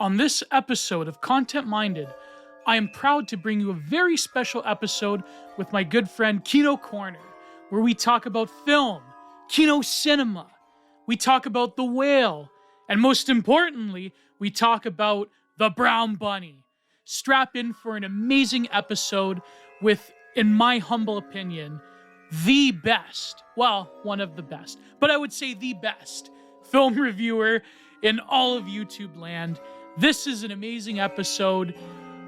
On this episode of Content Minded, I am proud to bring you a very special episode with my good friend Kino Corner, where we talk about film, Kino cinema, we talk about The Whale, and most importantly, we talk about The Brown Bunny. Strap in for an amazing episode with, in my humble opinion, the best, well, one of the best, but I would say the best film reviewer in all of YouTube land. This is an amazing episode.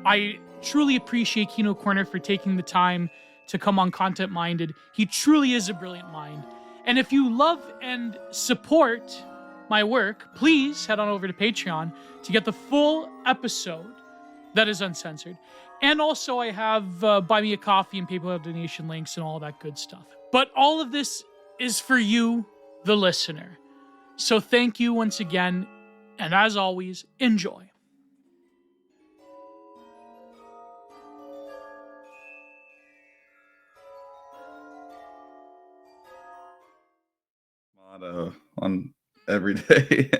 I truly appreciate Kino Corner for taking the time to come on Content Minded. He truly is a brilliant mind. And if you love and support my work, please head on over to Patreon to get the full episode that is uncensored. And also I have Buy Me a Coffee and PayPal donation links and all that good stuff. But all of this is for you, the listener. So thank you once again. And as always, enjoy. Motto on every day.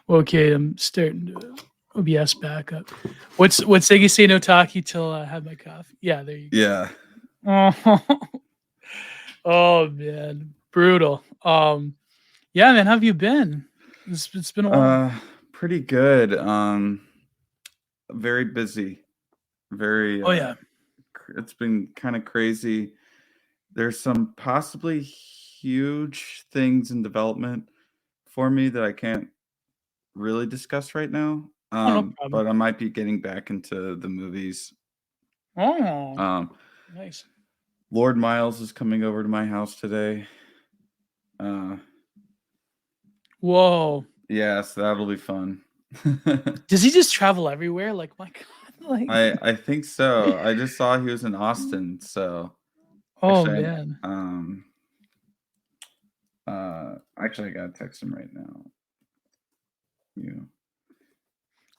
Okay, I'm starting to OBS back up. What's Iggy say no talkie till I have my coffee? Yeah, there you go. Yeah. Oh man, brutal. Yeah, man, how have you been? It's been a while. Pretty good. Very busy. Very. Oh yeah. It's been kind of crazy. There's some possibly huge things in development for me that I can't really discuss right now. No problem. But I might be getting back into the movies. Oh, nice. Lord Miles is coming over to my house today. Whoa. Yeah, so that'll be fun. Does he just travel everywhere? Like, my God. Like... I think so. I just saw he was in Austin, so actually, man. Actually I gotta text him right now. Yeah.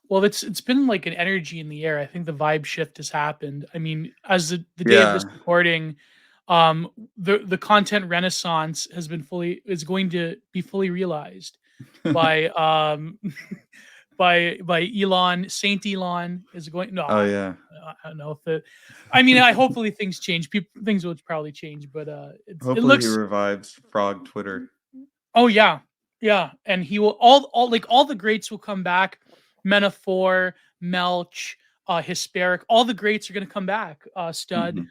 Well, it's been like an energy in the air. I think the vibe shift has happened. I mean, as the day of this recording, the content renaissance is going to be fully realized by by Elon. Saint Elon is going. No, oh yeah. I don't know if I hopefully things change. Things will probably change, but hopefully it looks he revives Frog Twitter. Oh yeah, and he will all the greats will come back. Metaphor, Melch, Hesperic, all the greats are going to come back. Stud,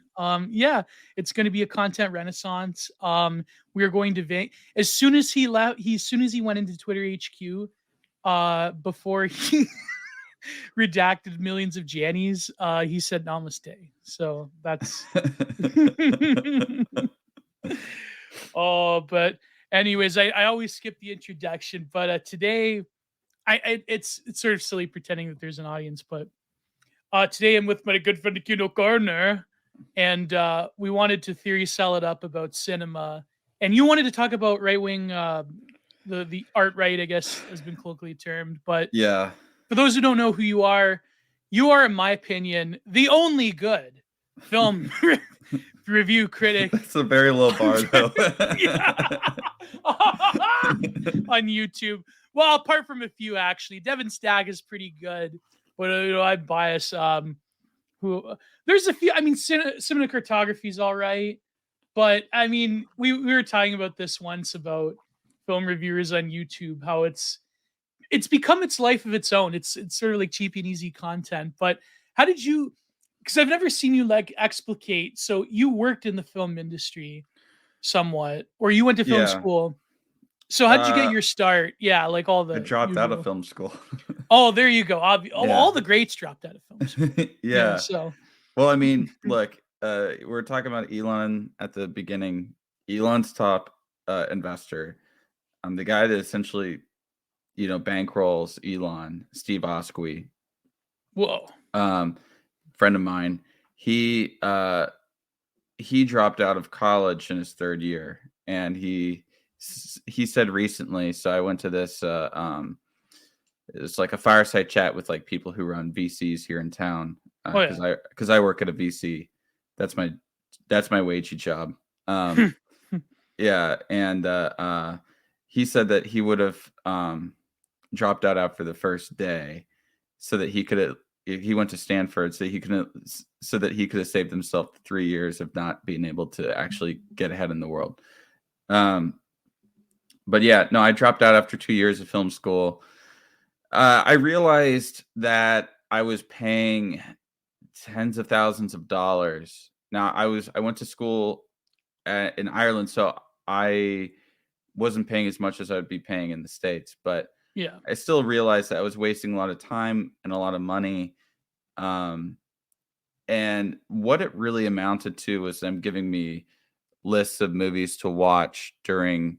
yeah, it's going to be a content renaissance. We are going to as soon as he left, as soon as he went into Twitter HQ, before he redacted millions of Jannies, he said namaste. So that's oh, but anyways, I always skip the introduction, but today it's sort of silly pretending that there's an audience, but today I'm with my good friend Kino Corner, and we wanted to theory sell it up about cinema, and you wanted to talk about right wing, the art right, I guess has been colloquially termed, but yeah. For those who don't know who you are, in my opinion, the only good film review critic. That's a very low bar, though. On YouTube. Well, apart from a few, actually, Devin Stagg is pretty good, but I'm biased. There's a few. I mean, cinematography is all right, but I mean, we were talking about this once about film reviewers on YouTube, how it's become its life of its own. It's sort of like cheap and easy content. But how did you? Because I've never seen you like explicate. So you worked in the film industry somewhat, or you went to film school. So how did you get your start? Yeah, like all the... I dropped out of film school. Oh, there you go. All the greats dropped out of film school. Yeah. So, well, I mean, look, we're talking about Elon at the beginning. Elon's top investor. The guy that essentially, bankrolls Elon, Steve Osqui. Whoa. Friend of mine. He dropped out of college in his third year, and he said recently, so I went to this it's like a fireside chat with like people who run VCs here in town, because I work at a VC. That's my wagey job. Yeah, and he said that he would have dropped out after the first day so that he went to Stanford so that he could have saved himself 3 years of not being able to actually get ahead in the world. But yeah, no, I dropped out after 2 years of film school. I realized that I was paying tens of thousands of dollars. Now I went to school in Ireland, so I wasn't paying as much as I'd be paying in the States, but Yeah. I still realized that I was wasting a lot of time and a lot of money. And what it really amounted to was them giving me lists of movies to watch during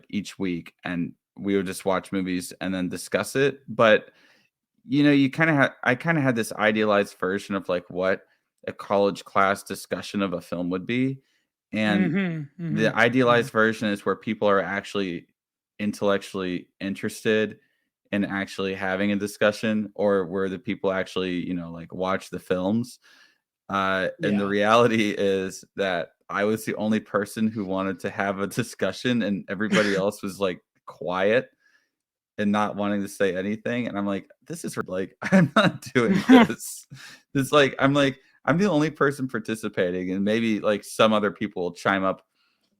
each week, and we would just watch movies and then discuss it. But you kind of I kind of had this idealized version of like what a college class discussion of a film would be, and the idealized version is where people are actually intellectually interested in actually having a discussion, or where the people actually like watch the films. And the reality is that I was the only person who wanted to have a discussion, and everybody else was like quiet and not wanting to say anything. And I'm like, this is like, I'm not doing this. I'm the only person participating, and maybe like some other people will chime up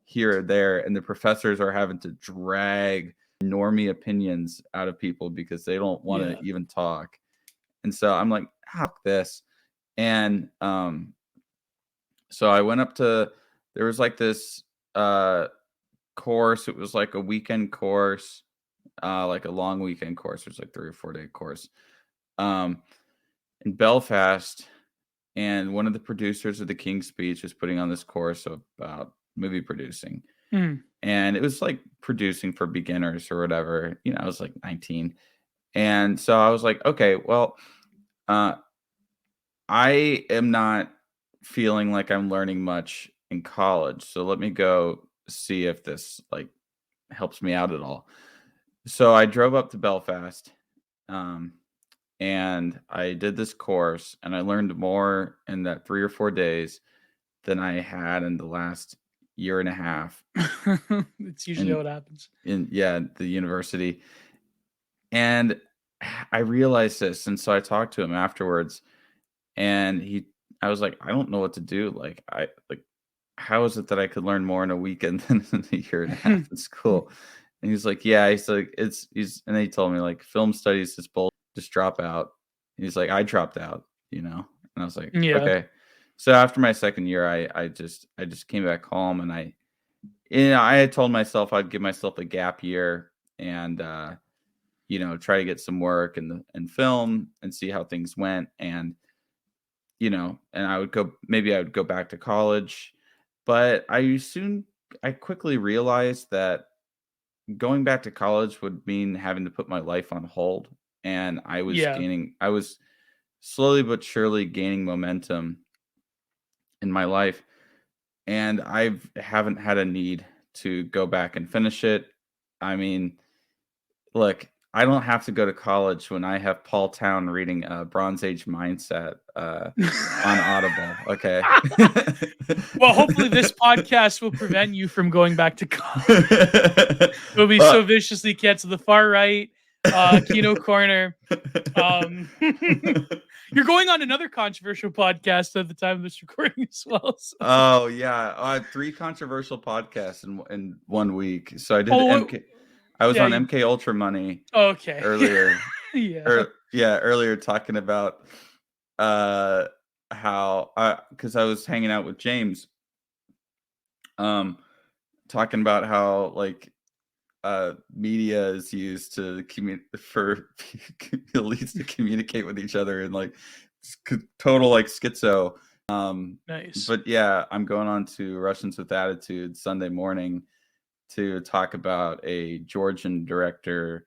here or there, and the professors are having to drag normie opinions out of people because they don't want to even talk. And so I'm like, fuck this. And so I went up to, there was like this course. It was like a weekend course, like a long weekend course. It was like 3 or 4 day course in Belfast. And one of the producers of the King's Speech was putting on this course about movie producing. And it was like producing for beginners or whatever. I was like 19. And so I was like, okay, well, I am not feeling like I'm learning much in college. So let me go see if this like helps me out at all. So I drove up to Belfast, and I did this course, and I learned more in that 3 or 4 days than I had in the last year and a half. It's usually what happens. In the university. And I realized this, and so I talked to him afterwards, and I was like, I don't know what to do. Like, how is it that I could learn more in a weekend than in a year and a half in school? And he's like, yeah, he's like, and then he told me like film studies is bull, just drop out. And he's like, I dropped out, and I was like, okay. So after my second year, I just came back home, and I had told myself I'd give myself a gap year and, try to get some work in film and see how things went. And, and I would go back to college, but I quickly realized that going back to college would mean having to put my life on hold. And I was slowly but surely gaining momentum in my life. And I haven't had a need to go back and finish it. I mean, look, I don't have to go to college when I have Paul Town reading Bronze Age Mindset on Audible. Okay. Well, hopefully this podcast will prevent you from going back to college. It'll be so viciously canceled. The far right, Kino Corner. You're going on another controversial podcast at the time of this recording as well. So. Oh yeah, I had 3 controversial podcasts in 1 week. So I did MK. I was on MK Ultra Money. Okay. Earlier. Earlier talking about how because I was hanging out with James, talking about how like media is used to for elites to communicate with each other, and like total like schizo. Nice. But yeah, I'm going on to Russians with Attitude Sunday morning to talk about a Georgian director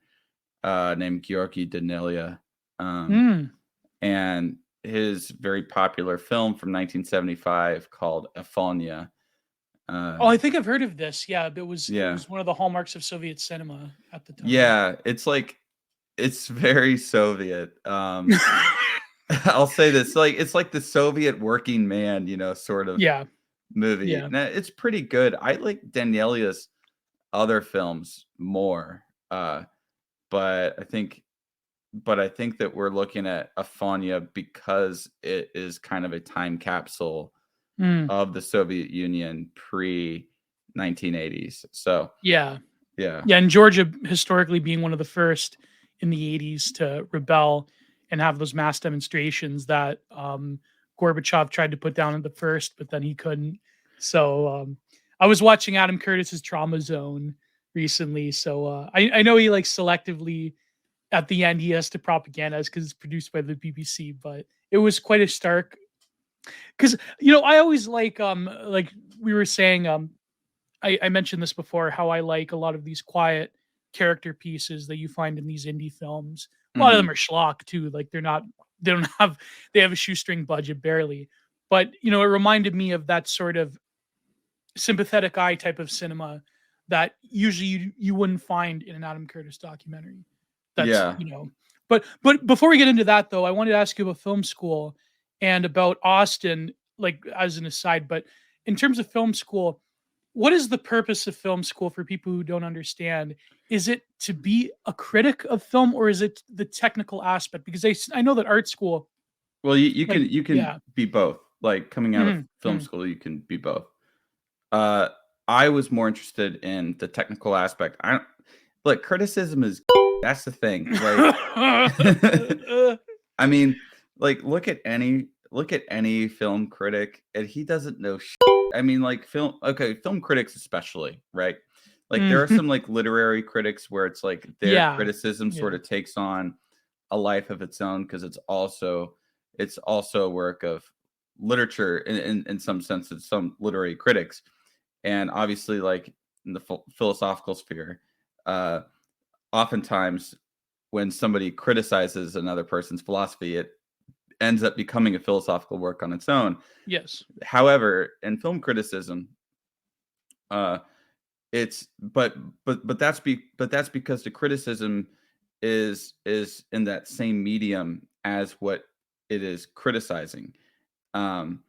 named Georgi Danelia, and his very popular film from 1975 called Aphonia. I think I've heard of this. Yeah, it was one of the hallmarks of Soviet cinema at the time. Yeah, it's very Soviet. I'll say this, like it's like the Soviet working man, sort of movie. Yeah. Now, it's pretty good. I like Danelia's other films more. but I think that we're looking at Afania because it is kind of a time capsule Mm, of the Soviet Union pre 1980s. So yeah. yeah. Yeah, and Georgia historically being one of the first in the 80s to rebel and have those mass demonstrations that Gorbachev tried to put down at the first, but then he couldn't. So I was watching Adam Curtis's Trauma Zone recently. So I know he like selectively at the end he has to propagandize because it's produced by the BBC, but it was quite a stark because I always like we were saying I mentioned this before how I like a lot of these quiet character pieces that you find in these indie films. A lot of them Mhm. are schlock too. Like they don't have they have a shoestring budget barely. But it reminded me of that sort of sympathetic eye type of cinema that usually you wouldn't find in an Adam Curtis documentary. That's Yeah. but before we get into that though, I wanted to ask you about film school and about Austin, like as an aside. But in terms of film school, what is the purpose of film school for people who don't understand? Is it to be a critic of film or is it the technical aspect? Because I know that art school, Well, like, you can yeah. be both. Like coming out of Mhm, film mhm. school, you can be both. Uh, I was more interested in the technical aspect. I don't Look, criticism is that's the thing. Like I mean, like look at any film critic and he doesn't know shit. I mean, like film critics especially, right? Like there are Mhm. some like literary critics where it's like their Yeah, criticism sort yeah. of takes on a life of its own because it's also a work of literature in some sense. It's some literary critics, and obviously like in the philosophical sphere, uh oftentimes when somebody criticizes another person's philosophy, it ends up becoming a philosophical work on its own. Yes. However, in film criticism, uh, it's but that's because the criticism is in that same medium as what it is criticizing. Um,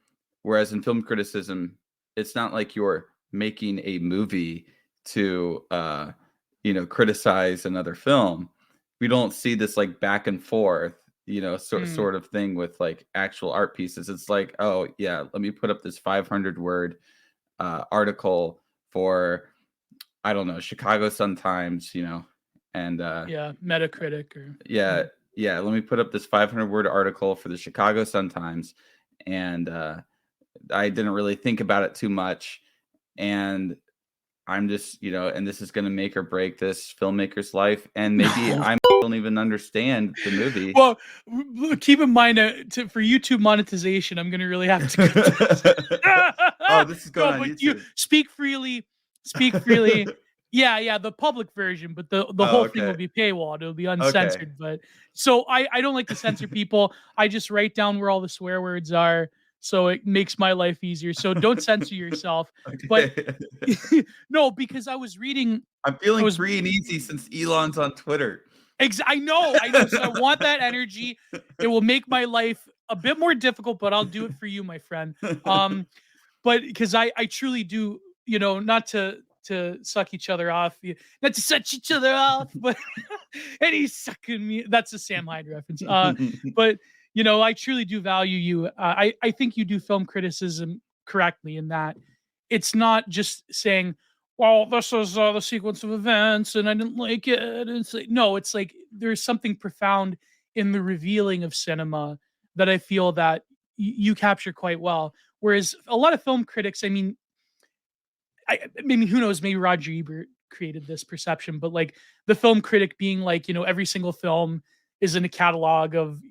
Whereas in film criticism, it's not like you're making a movie to criticize another film. We don't see this like back and forth, Mm. sort of thing with like actual art pieces. It's like, oh yeah, let me put up this 500 word article for I don't know Chicago Sun Times, and Yeah, Metacritic or yeah, mm. yeah, let me put up this 500-word article for the Chicago Sun Times, and I didn't really think about it too much, and I'm just, and this is gonna make or break this filmmaker's life, and maybe No. I don't even understand the movie. Well, keep in mind for YouTube monetization, I'm gonna really have to cut this. Oh, this is going No, on but you YouTube. speak freely. Speak freely. Yeah, yeah, the public version, but the Oh, whole thing will okay. be paywalled. It'll be Okay. uncensored. But so I don't like to censor people. I just write down where all the swear words are, so it makes my life easier. So don't censor yourself. But Okay. no, because I was reading. I'm I feeling was free and easy since Elon's on Twitter. I know, I know. So I want that energy. It will make my life a bit more difficult, but I'll do it for you, my friend. Um, but because I truly do, not to suck each other off, not to suck each other off, but and he's sucking me. That's a Sam Hyde reference. But I truly do value you. I think you do film criticism correctly in that it's not just saying, well, this is the sequence of events and I didn't like it. And it's like, no, it's like there's something profound in the revealing of cinema that I feel that you capture quite well. Whereas a lot of film critics, I mean, who knows? Maybe Roger Ebert created this perception, but like the film critic being like, every single film is in a catalog of,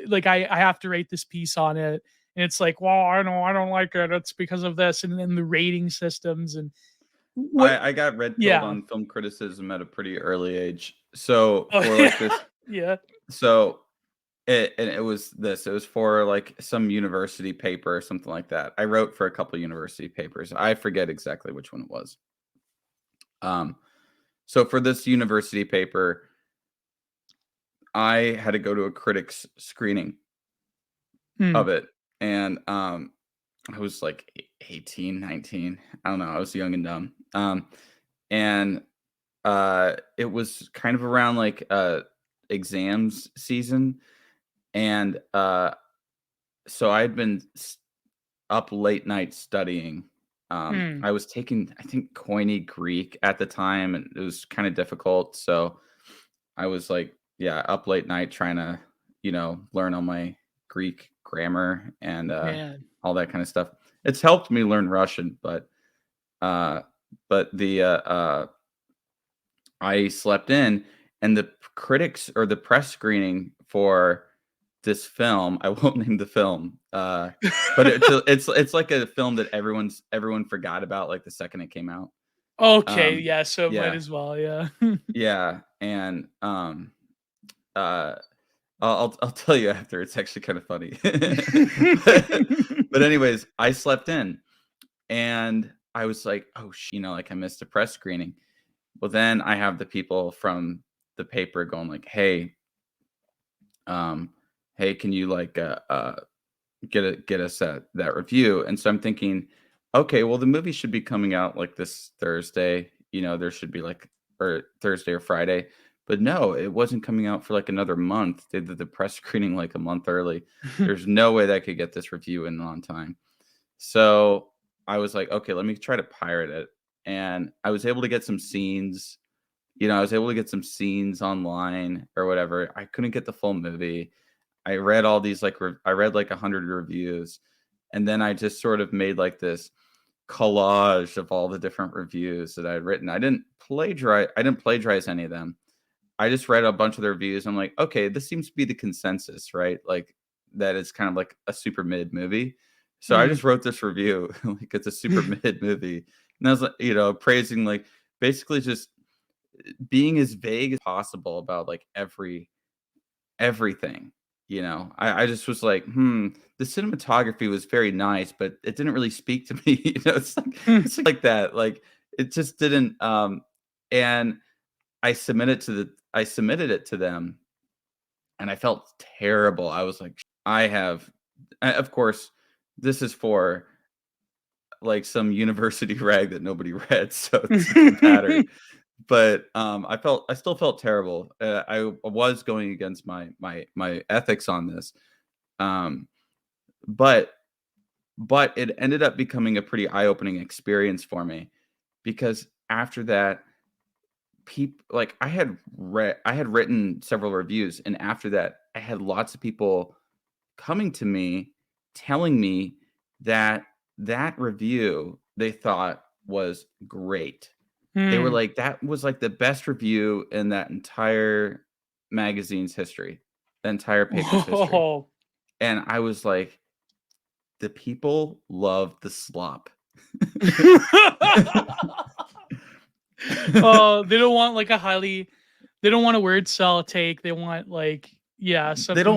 like I have to rate this piece on it. And it's like, well, I know I don't like it. It's because of this. And then the rating systems and what, I got red pilled yeah. on film criticism at a pretty early age. So Oh, for yeah. like this, Yeah. so it was this. It was for like some university paper or something like that. I wrote for a couple university papers. I forget exactly which one it was. Um, so for this university paper, I had to go to a critics screening Hmm. of it, and I was like 18, 19. I don't know. I was young and dumb. And It was kind of around like exams season, and so I had been up late night studying. Mm, I was taking, I think, Koine Greek at the time, and it was kind of difficult. So I was like, yeah, up late night trying to, learn all my Greek grammar and man. all that kind of stuff. It's helped me learn Russian, uh, but I slept in, and the critics or the press screening for this film, I won't name the film, but it's like a film that everyone forgot about, like, the second it came out. Okay, Um, yeah, so it might yeah, as well, yeah. yeah, and, uh, I'll tell you after, it's actually kinda funny. But anyways, I slept in, and I was like, "Oh, like, I missed a press screening." Well, then I have the people from the paper going like, um, "Hey, can you, like, get us that review?" And so I'm thinking, okay, well, the movie should be coming out like this Thursday. There should be like, or Thursday or Friday. But no, it wasn't coming out for like another month. They did the press screening like a month early. There's no way that I could get this review in on time. So I was like, okay, let me try to pirate it. And I was able to get some scenes. I was able to get some scenes online or whatever. I couldn't get the full movie. I read all these I read like 100 reviews, and then I just sort of made like this collage of all the different reviews that I'd written. I didn't plagiarize any of them. I just read a bunch of the reviews. I'm like, okay, this seems to be the consensus, right? Like that it's kind of like a super mid movie. So I Mhm. just wrote this review like it's a super mid movie. And I was like, praising like basically just being as vague as possible about like everything. I just was like, the cinematography was very nice, but it didn't really speak to me. It's like that. Like it just didn't. And I submitted it to them, and I felt terrible. I was like, of course, this is for like some university rag that nobody read, so it doesn't matter. But I still felt terrible. I was going against my ethics on this. Um, but but it ended up becoming a pretty eye-opening experience for me because after that, people like I had written several reviews, and after that, I had lots of people coming to me telling me that that review they thought was great. They were Mm. like, "That was, like, the best review in that entire magazine's history, the entire paper's history." Whoa. And I was like, "The people love the slop." Oh, they don't want, like, they don't want a weird cell take, they want, like, yeah, something that feels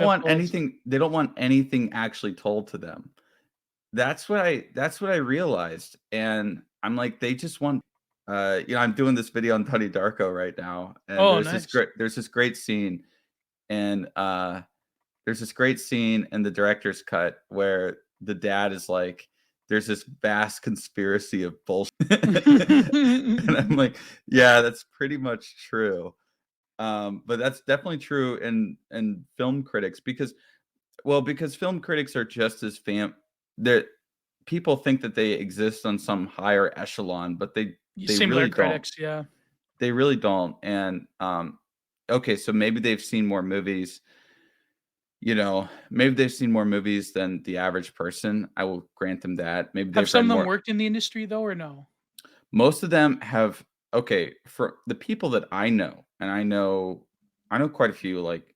They don't want anything actually told to them. That's what I realized, and I'm like, they just want I'm doing this video on Donnie Darko right now, and oh, nice. and, there's this great scene in the director's cut where the dad is like, "There's this vast conspiracy of bullshit." And I'm like, "Yeah, that's pretty much true." But that's definitely true in film critics because film critics are just as that people think that they exist on some higher echelon, but they Similar really don't. critics, yeah. They really don't. And okay, so maybe they've seen more movies. Maybe they've seen more movies than the average person. I will grant them that. Maybe Have they've some read of them more. worked in the industry though, or no? Most of them have. Okay, for the people that I know, and I know quite a few like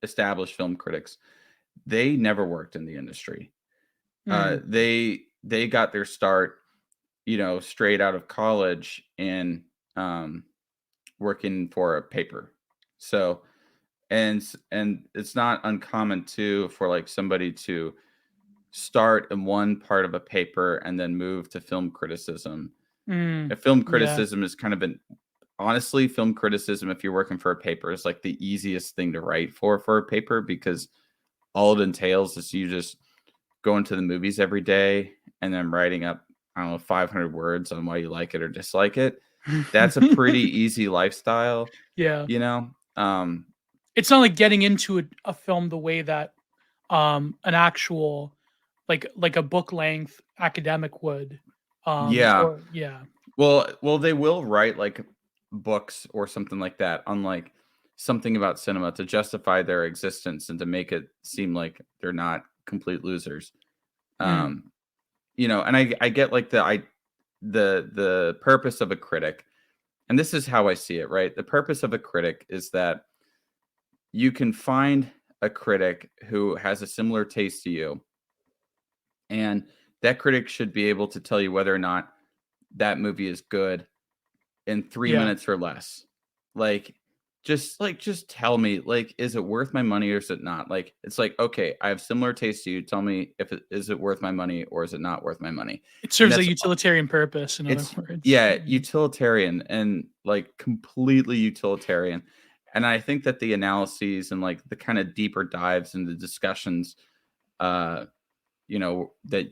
established film critics. They never worked in the industry. Mm, They got their start, straight out of college and working for a paper. So and it's not uncommon too for like somebody to start in one part of a paper and then move to film criticism. mm, If film yeah. criticism is kind of an honestly, film criticism, if you're working for a paper, is like the easiest thing to write for a paper because all it entails is you just going to the movies every day and then writing up, I don't know, 500 words on why you like it or dislike it. that's a pretty easy lifestyle, Yeah. you know. It's not like getting into a film the way that an actual like a book length academic would. Yeah. Or yeah. Well, they will write like books or something like that on like something about cinema to justify their existence and to make it seem like they're not complete losers. Mm, Um, and I get like the purpose of a critic, and this is how I see it, right? The purpose of a critic is that you can find a critic who has a similar taste to you, and that critic should be able to tell you whether or not that movie is good in 3 yeah. minutes or less. Like, just tell me, like, is it worth my money or is it not? Like, it's like, okay, I have similar taste to you. Tell me if it is it worth my money or is it not worth my money? It And serves a utilitarian purpose, in other it's words. yeah, utilitarian and like completely utilitarian. And I think that the analyses and like the kind of deeper dives and the discussions, that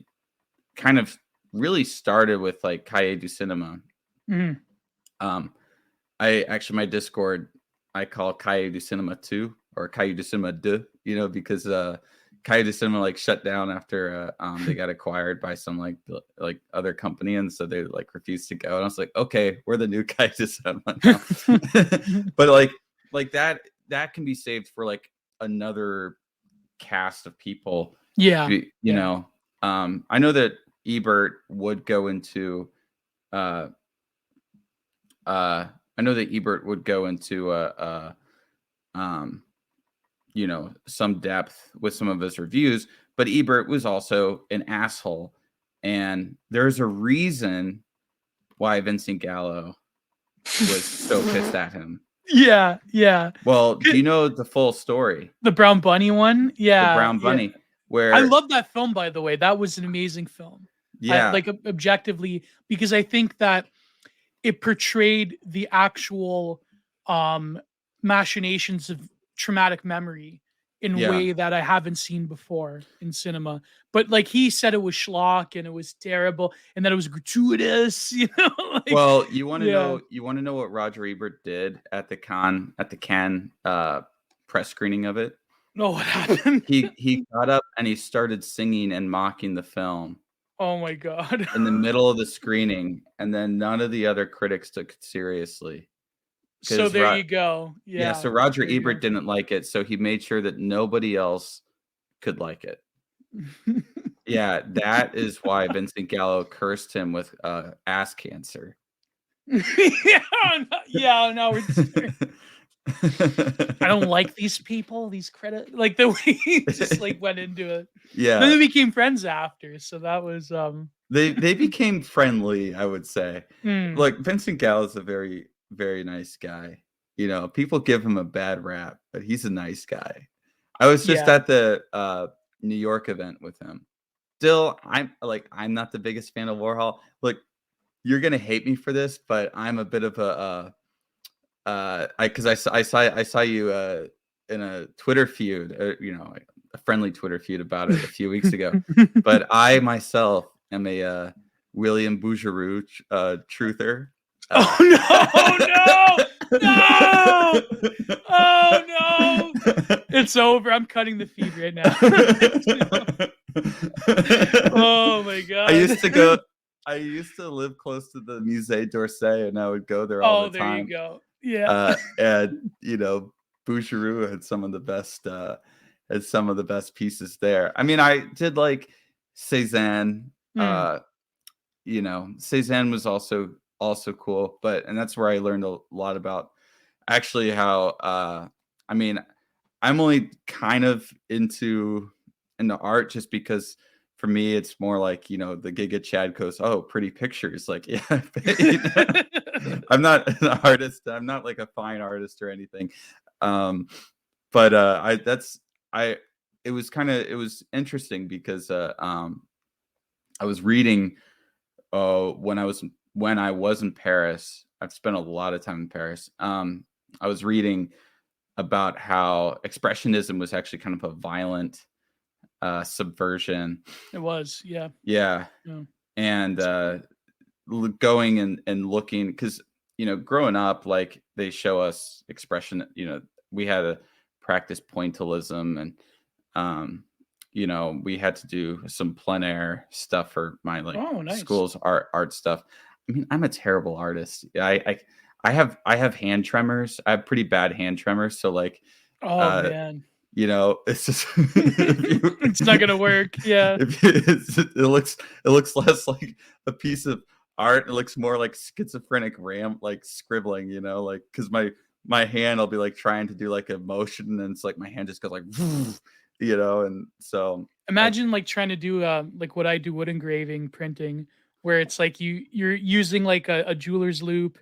kind of really started with like Cahiers du Cinema. Mhm. Um, I actually my Discord I call Cahiers du Cinema 2 or Cahiers du Cinema 2, because Cahiers du Cinema like shut down after they got acquired by some like other company, and so they like refused to go. And I was like, okay, we're the new Cahiers du Cinema now. But like that can be saved for like another cast of people. Yeah. You Yeah. know, I know that Ebert would go into uh I know that Ebert would go into um, some depth with some of his reviews, but Ebert was also an asshole, and there's a reason why Vincent Gallo was so pissed at him. Yeah, yeah. Well, do you know the full story? The Brown Bunny one? The Yeah, Brown yeah. Bunny, I where love that film, by the way. That was an amazing film. yeah, Like objectively, because I think that it portrayed the actual um machinations of traumatic memory in a yeah. way that I haven't seen before in cinema. But like he said it was schlock and it was terrible and that it was gratuitous, like Well, you want to yeah. know what Roger Ebert did at the Cannes press screening of it? No, what happened? He got up and he started singing and mocking the film Oh my god. in the middle of the screening, and then none of the other critics took it seriously. So 'Cause there you go. Yeah, Yeah, so Roger there you Ebert didn't like it, so he made sure that nobody else could like it. go. Yeah, that is why Vincent Gallo cursed him with, ass cancer. Yeah, no, yeah, no, we're just I don't like these people, these credit like the way he just like went into it. Then Yeah, they became friends after, so that was they became friendly, I would say. mm, Look, Vincent Gallo is a very, very nice guy. People give him a bad rap, but he's a nice guy. I was just yeah. at the, New York event with him. Still, I'm not the biggest fan of Warhol. Look, you're gonna hate me for this, but I'm a bit of a, I because I saw you, in a Twitter feud, a friendly Twitter feud about it a few weeks ago. But I myself am a, William Bouguereau, truther. Uh Oh no, no, no! Oh no! It's over. I'm cutting the feed right now. Oh my I god. used to go I used to live close to the Musée d'Orsay, and I would go there all Oh, the there you time. go. Yeah. And Boucheroux had some of the best pieces there. I mean, I did like Cézanne. Mm, Cézanne was also cool, and that's where I learned a lot about actually how. I mean, I'm only kind of into art just because for me it's more like the Giga Chad goes, oh, pretty pictures, like yeah. I'm not an artist. I'm not like a fine artist or anything. Um, but I that's I it was interesting because I was reading when I was in Paris. I've spent a lot of time in Paris. I was reading about how expressionism was actually kind of a violent subversion. it was. Yeah. Yeah, Yeah. and going and looking because growing up, like they show us expression, we had to practice pointillism and, we had to do some plein air stuff for my like Oh, nice. school's art stuff. I mean, I'm a terrible artist. I have hand tremors. I have pretty bad hand tremors. So like, Oh uh, man, it's just if it's not gonna work. Yeah. it looks less like a piece of art. It looks more like schizophrenic like scribbling, like because my hand will be like trying to do like a motion and it's like my hand just goes like and so I Imagine like trying to do like what I do, wood engraving, printing, where it's like you're using like a jeweler's loop,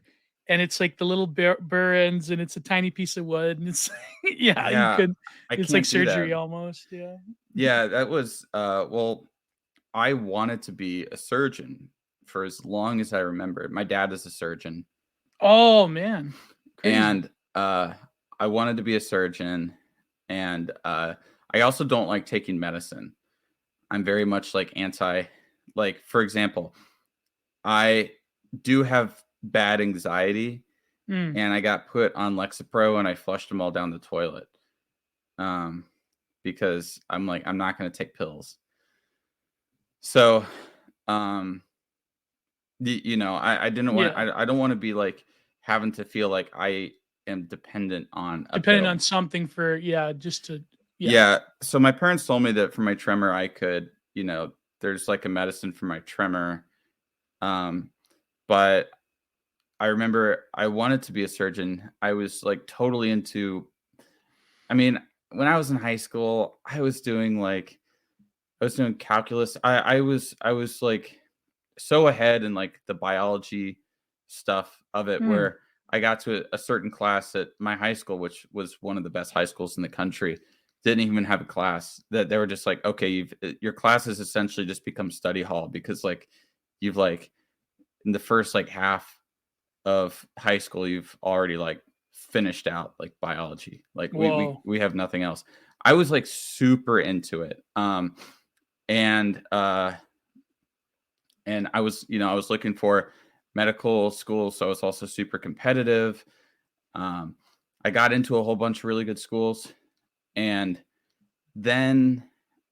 and it's like the little burr ends, and it's a tiny piece of wood, and it's yeah, you yeah, could. I It's like can't do that. surgery almost. Yeah. Yeah, that was well, I wanted to be a surgeon for as long as I remember. My dad is a surgeon, Oh man, crazy. and I wanted to be a surgeon, and I also don't like taking medicine. I'm very much like like for example, I do have bad anxiety, Mm. and I got put on Lexapro and I flushed them all down the toilet. Um, because I'm like I'm not going to take pills. So, um, I didn't want Yeah, I don't want to be like having to feel like I am dependent on a depending on pill. something for just to yeah. Yeah. So my parents told me that for my tremor, I could, there's like a medicine for my tremor. Um, but I remember I wanted to be a surgeon. I was like totally into, I mean, when I was in high school, I was doing calculus. I was like so ahead in like the biology stuff of it Mm. where I got to a certain class at my high school, which was one of the best high schools in the country. Didn't even have a class that they were just like, okay, your class has essentially just become study hall because like you've like in the first like half of high school, you've already like finished out like biology. Like we we Whoa. we have nothing else. I was like super into it. And I was looking for medical school, so I was also super competitive. Um, I got into a whole bunch of really good schools, and then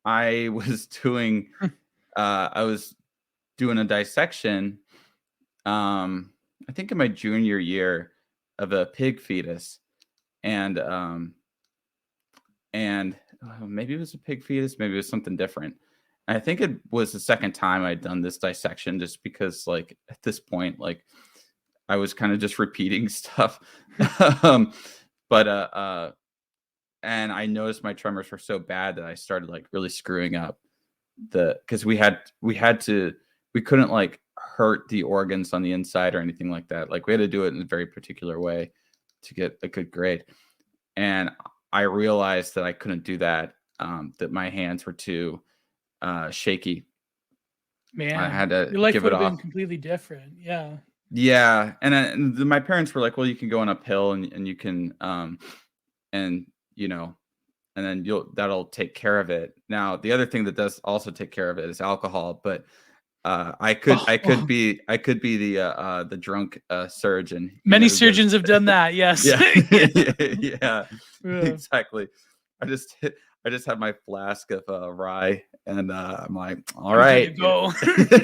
I was doing I was doing a dissection. I think in my junior year of a pig fetus, and maybe it was a pig fetus, maybe it was something different. I think it was the second time I'd done this dissection just because, like, at this point, like, I was kind of just repeating stuff. um, but, and I noticed my tremors were so bad that I started, like, really screwing up because we couldn't, like, hurt the organs on the inside or anything like that. Like, we had to do it in a very particular way to get a good grade. And I realized that I couldn't do that, that my hands were too shaky. I Man, had to your life give would it have been off. completely different. Yeah. Yeah, and my parents were like, "Well, you can go on uphill and you can and you know and then that'll take care of it." Now, the other thing that does also take care of it is alcohol, but I could I could Oh, be I could be the drunk surgeon, many who goes, surgeons have done that. Yes. yeah, Yeah. yeah, Yeah. exactly. I just I just have my flask of rye, and I'm like, all I'm good to right,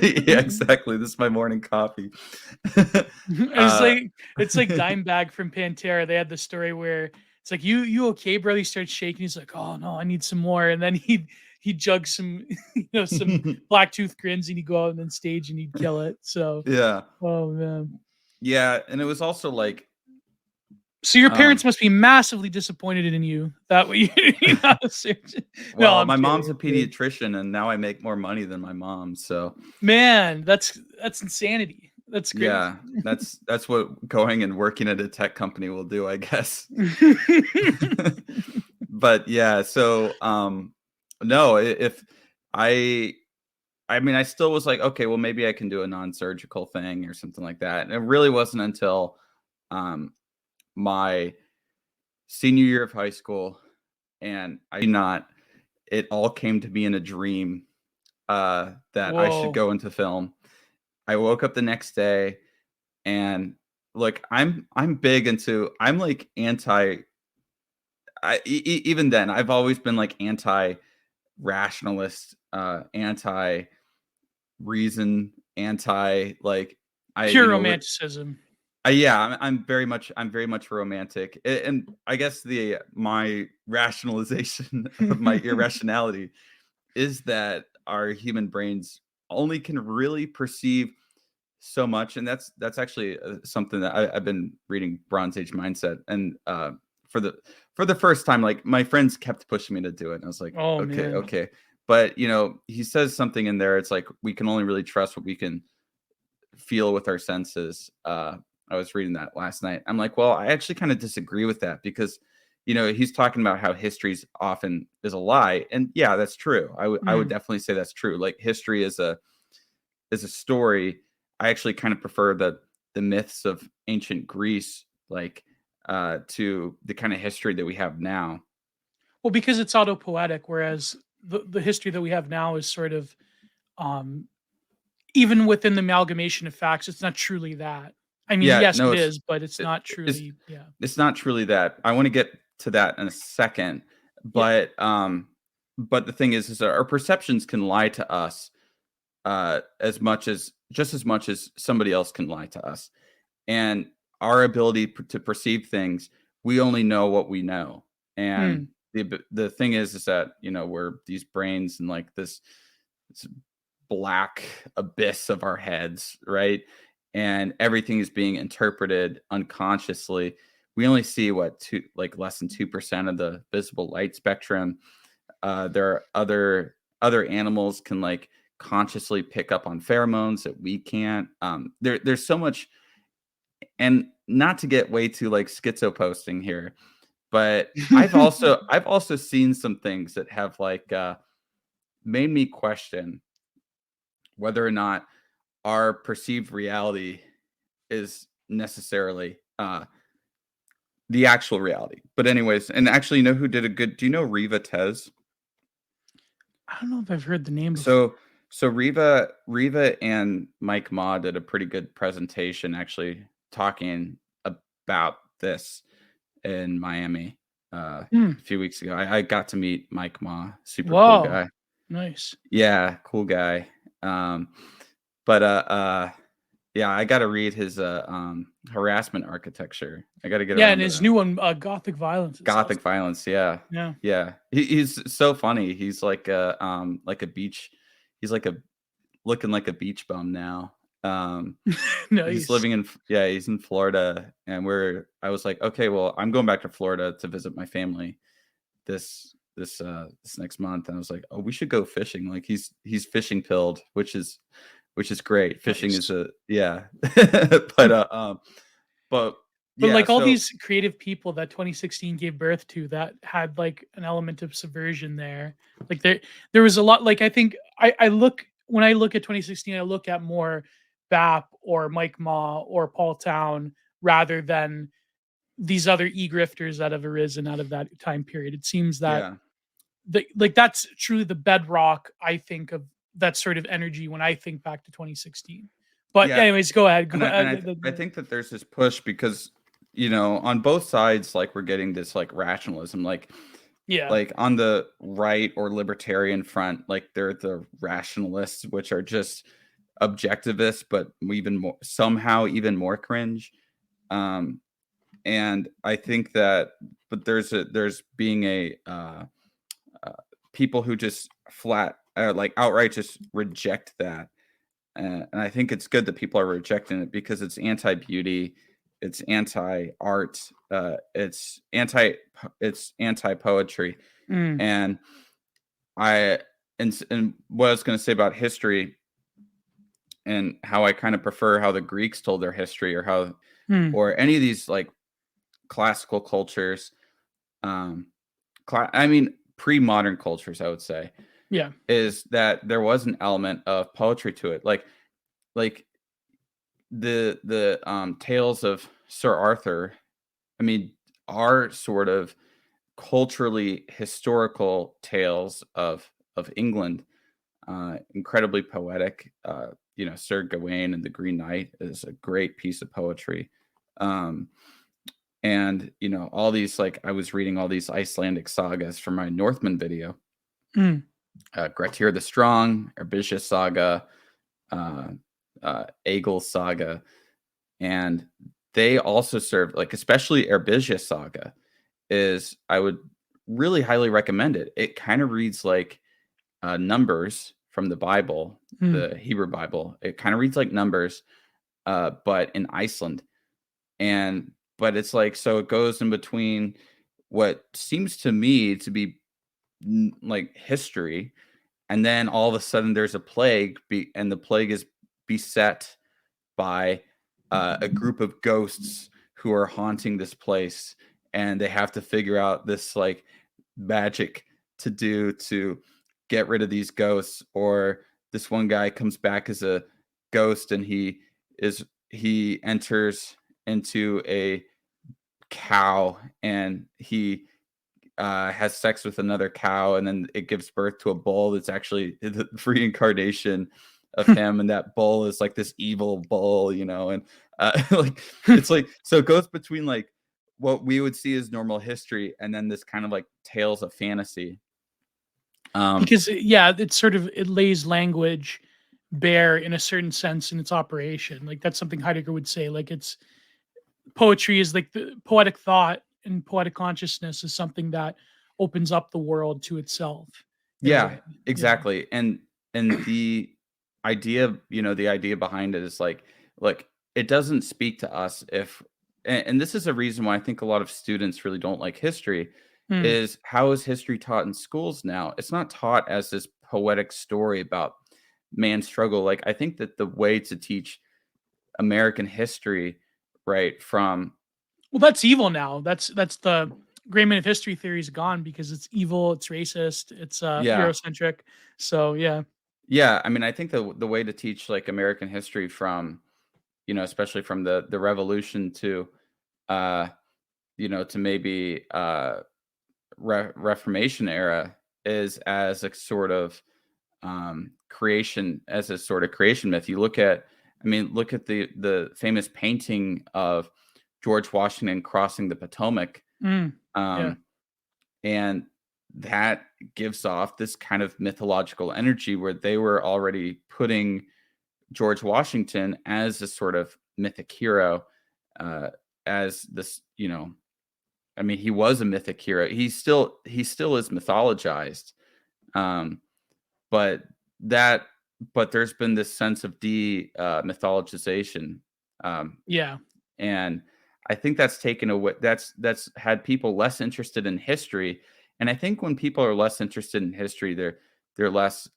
go. yeah, exactly. This is my morning coffee. It's uh, like Dimebag from Pantera. They had the story where it's like, you okay, brother?" He starts shaking. He's like, "Oh no, I need some more." And then he jugs some some black tooth grins, and he'd go out on stage and he'd kill it. So, yeah, oh man. yeah, and it was also like, So your um, parents must be massively disappointed in you. That way you're not a surgeon. No, well, I'm my mom's kidding. a I'm kidding. pediatrician, and now I make more money than my mom. So Man, that's insanity. That's crazy. yeah, that's what going and working at a tech company will do, I guess. But yeah, so no, if I I mean, I still was like, okay, well, maybe I can do a non-surgical thing or something like that. And it really wasn't until um my senior year of high school, and I do not it all came to me in a dream that I should Whoa. go into film. I woke up the next day and like I'm big into I'm like anti even then I've always been like anti rationalist, anti reason, anti like I Pure romanticism. yeah, I'm very much romantic, and I guess the my rationalization of my irrationality is that our human brains only can really perceive so much, and that's actually something that I've been reading Bronze Age Mindset, and for the for the first time, like my friends kept pushing me to do it, and I was like, Oh okay, man. okay, but he says something in there. It's like we can only really trust what we can feel with our senses. I was reading that last night. I'm like, well, I actually kind of disagree with that because, he's talking about how history's often is a lie, and yeah, that's true. I would Mm. definitely say that's true. Like history is a story. I actually kind of prefer the myths of ancient Greece, like to the kind of history that we have now. Well, because it's autopoetic, whereas the history that we have now is sort of, um, even within the amalgamation of facts, it's not truly that. I mean, Yeah, yes, no, it is, but it's it, not it's truly. Yeah. it's not truly that. I want to get to that in a second, Yeah. but the thing is that our perceptions can lie to us as much as somebody else can lie to us, and our ability to perceive things, we only know what we know, and Mm. the thing is that we're these brains and like this black abyss of our heads, right? And everything is being interpreted unconsciously. We only see what two like less than 2% of the visible light spectrum. There are other animals can like consciously pick up on pheromones that we can't. There's so much, and not to get way too like schizo posting here, but I've also seen some things that have like made me question whether or not our perceived reality is necessarily the actual reality. But anyways, and actually, who did a good? Do you know Riva Tez? I don't know if I've heard the name before. So so Riva and Mike Ma did a pretty good presentation, actually talking about this in Miami Hmm. a few weeks ago. I got to meet Mike Ma, super cool Wow. guy. Nice. Yeah, cool guy. Um, but yeah, I gotta read his harassment architecture. I gotta get Yeah, and around to his that. new one, Gothic Violence, it says. Gothic violence, yeah. Yeah. Yeah. He's so funny. He's like a beach he's like a looking like a beach bum now. He's Nice. living in yeah, he's in Florida, and I was like, "Okay, well, I'm going back to Florida to visit my family this next month." And I was like, "Oh, we should go fishing." Like he's fishing pilled, which is great. Fishing is Nice. a yeah. But but But, yeah, like, all so these creative people that 2016 gave birth to that had, like, an element of subversion there. Like, there was a lot, like, I think I look when I look at 2016, I look at more BAP or Mike Ma or Paul Town rather than these other e-grifters that have arisen out of that time period. It seems that yeah. that's truly the bedrock, I think, of that sort of energy when I think back to 2016. But Yeah, anyways, go ahead. Go and ahead. I think that there's this push because on both sides, like we're getting this like rationalism, Yeah. like on the right or libertarian front, like they're the rationalists, which are just objectivists, but even more somehow even more cringe. Um, and I think that, but there's being uh, people who just flat like outright just reject that. And I think it's good that people are rejecting it because it's anti-beauty, it's anti-art, it's anti-poetry. Mm. And I and what I was going to say about history and how I kind of prefer how the Greeks told their history, or how Mm. or any of these like classical cultures, um I mean pre-modern cultures, I would say, Yeah. is that there was an element of poetry to it. Like the tales of Sir Arthur, I mean, are sort of culturally historical tales of England, incredibly poetic. Sir Gawain and the Green Knight is a great piece of poetry. Um, and all these, like, I was reading all these Icelandic sagas from my Northman video. Mm. Grettir the Strong, Erbisha Saga, uh, Egil Saga, and they also serve, like, especially Erbisha Saga I would really highly recommend it. It kind of reads like Numbers from the Bible, Mm. the Hebrew Bible. It kind of reads like Numbers, but in Iceland. But it's like, so it goes in between what seems to me to be like history, and then all of a sudden there's a plague, and the plague is beset by a group of ghosts who are haunting this place, and they have to figure out this, like, magic to do to get rid of these ghosts. Or this one guy comes back as a ghost, and he enters into a cow, and he has sex with another cow, and then it gives birth to a bull that's actually the reincarnation of him, and that bull is like this evil bull, and like, it's like, so it goes between, like, what we would see as normal history, and then this kind of like tales of fantasy. Because yeah, it lays language bare in a certain sense in its operation. Like that's something Heidegger would say. Like it's poetry is like the poetic thought and poetic consciousness is something that opens up the world to itself in a Yeah, way. Yeah. exactly. And the idea behind it is like it doesn't speak to us if and this is a reason why I think a lot of students really don't like history. Mm. Is how is history taught in schools now? It's not taught as this poetic story about man's struggle. Like, I think that the way to teach American history, right, from Well, that's evil now. That's the great man of history theory is gone because it's evil, it's racist, it's yeah, Eurocentric. So yeah. yeah. I mean, I think the way to teach, like, American history from, especially from the revolution to uh to maybe Reformation era, is as a sort of creation myth. You look at, I mean, look at the famous painting of George Washington crossing the Potomac, Mm. Yeah. um, and that gives off this kind of mythological energy where they were already putting George Washington as a sort of mythic hero, uh, as this, I mean, he was a mythic hero. He still is mythologized, um, but that but there's been this sense of mythologization, um, Yeah. and I think that's taken away. That's had people less interested in history, and I think when people are less interested in history, they're less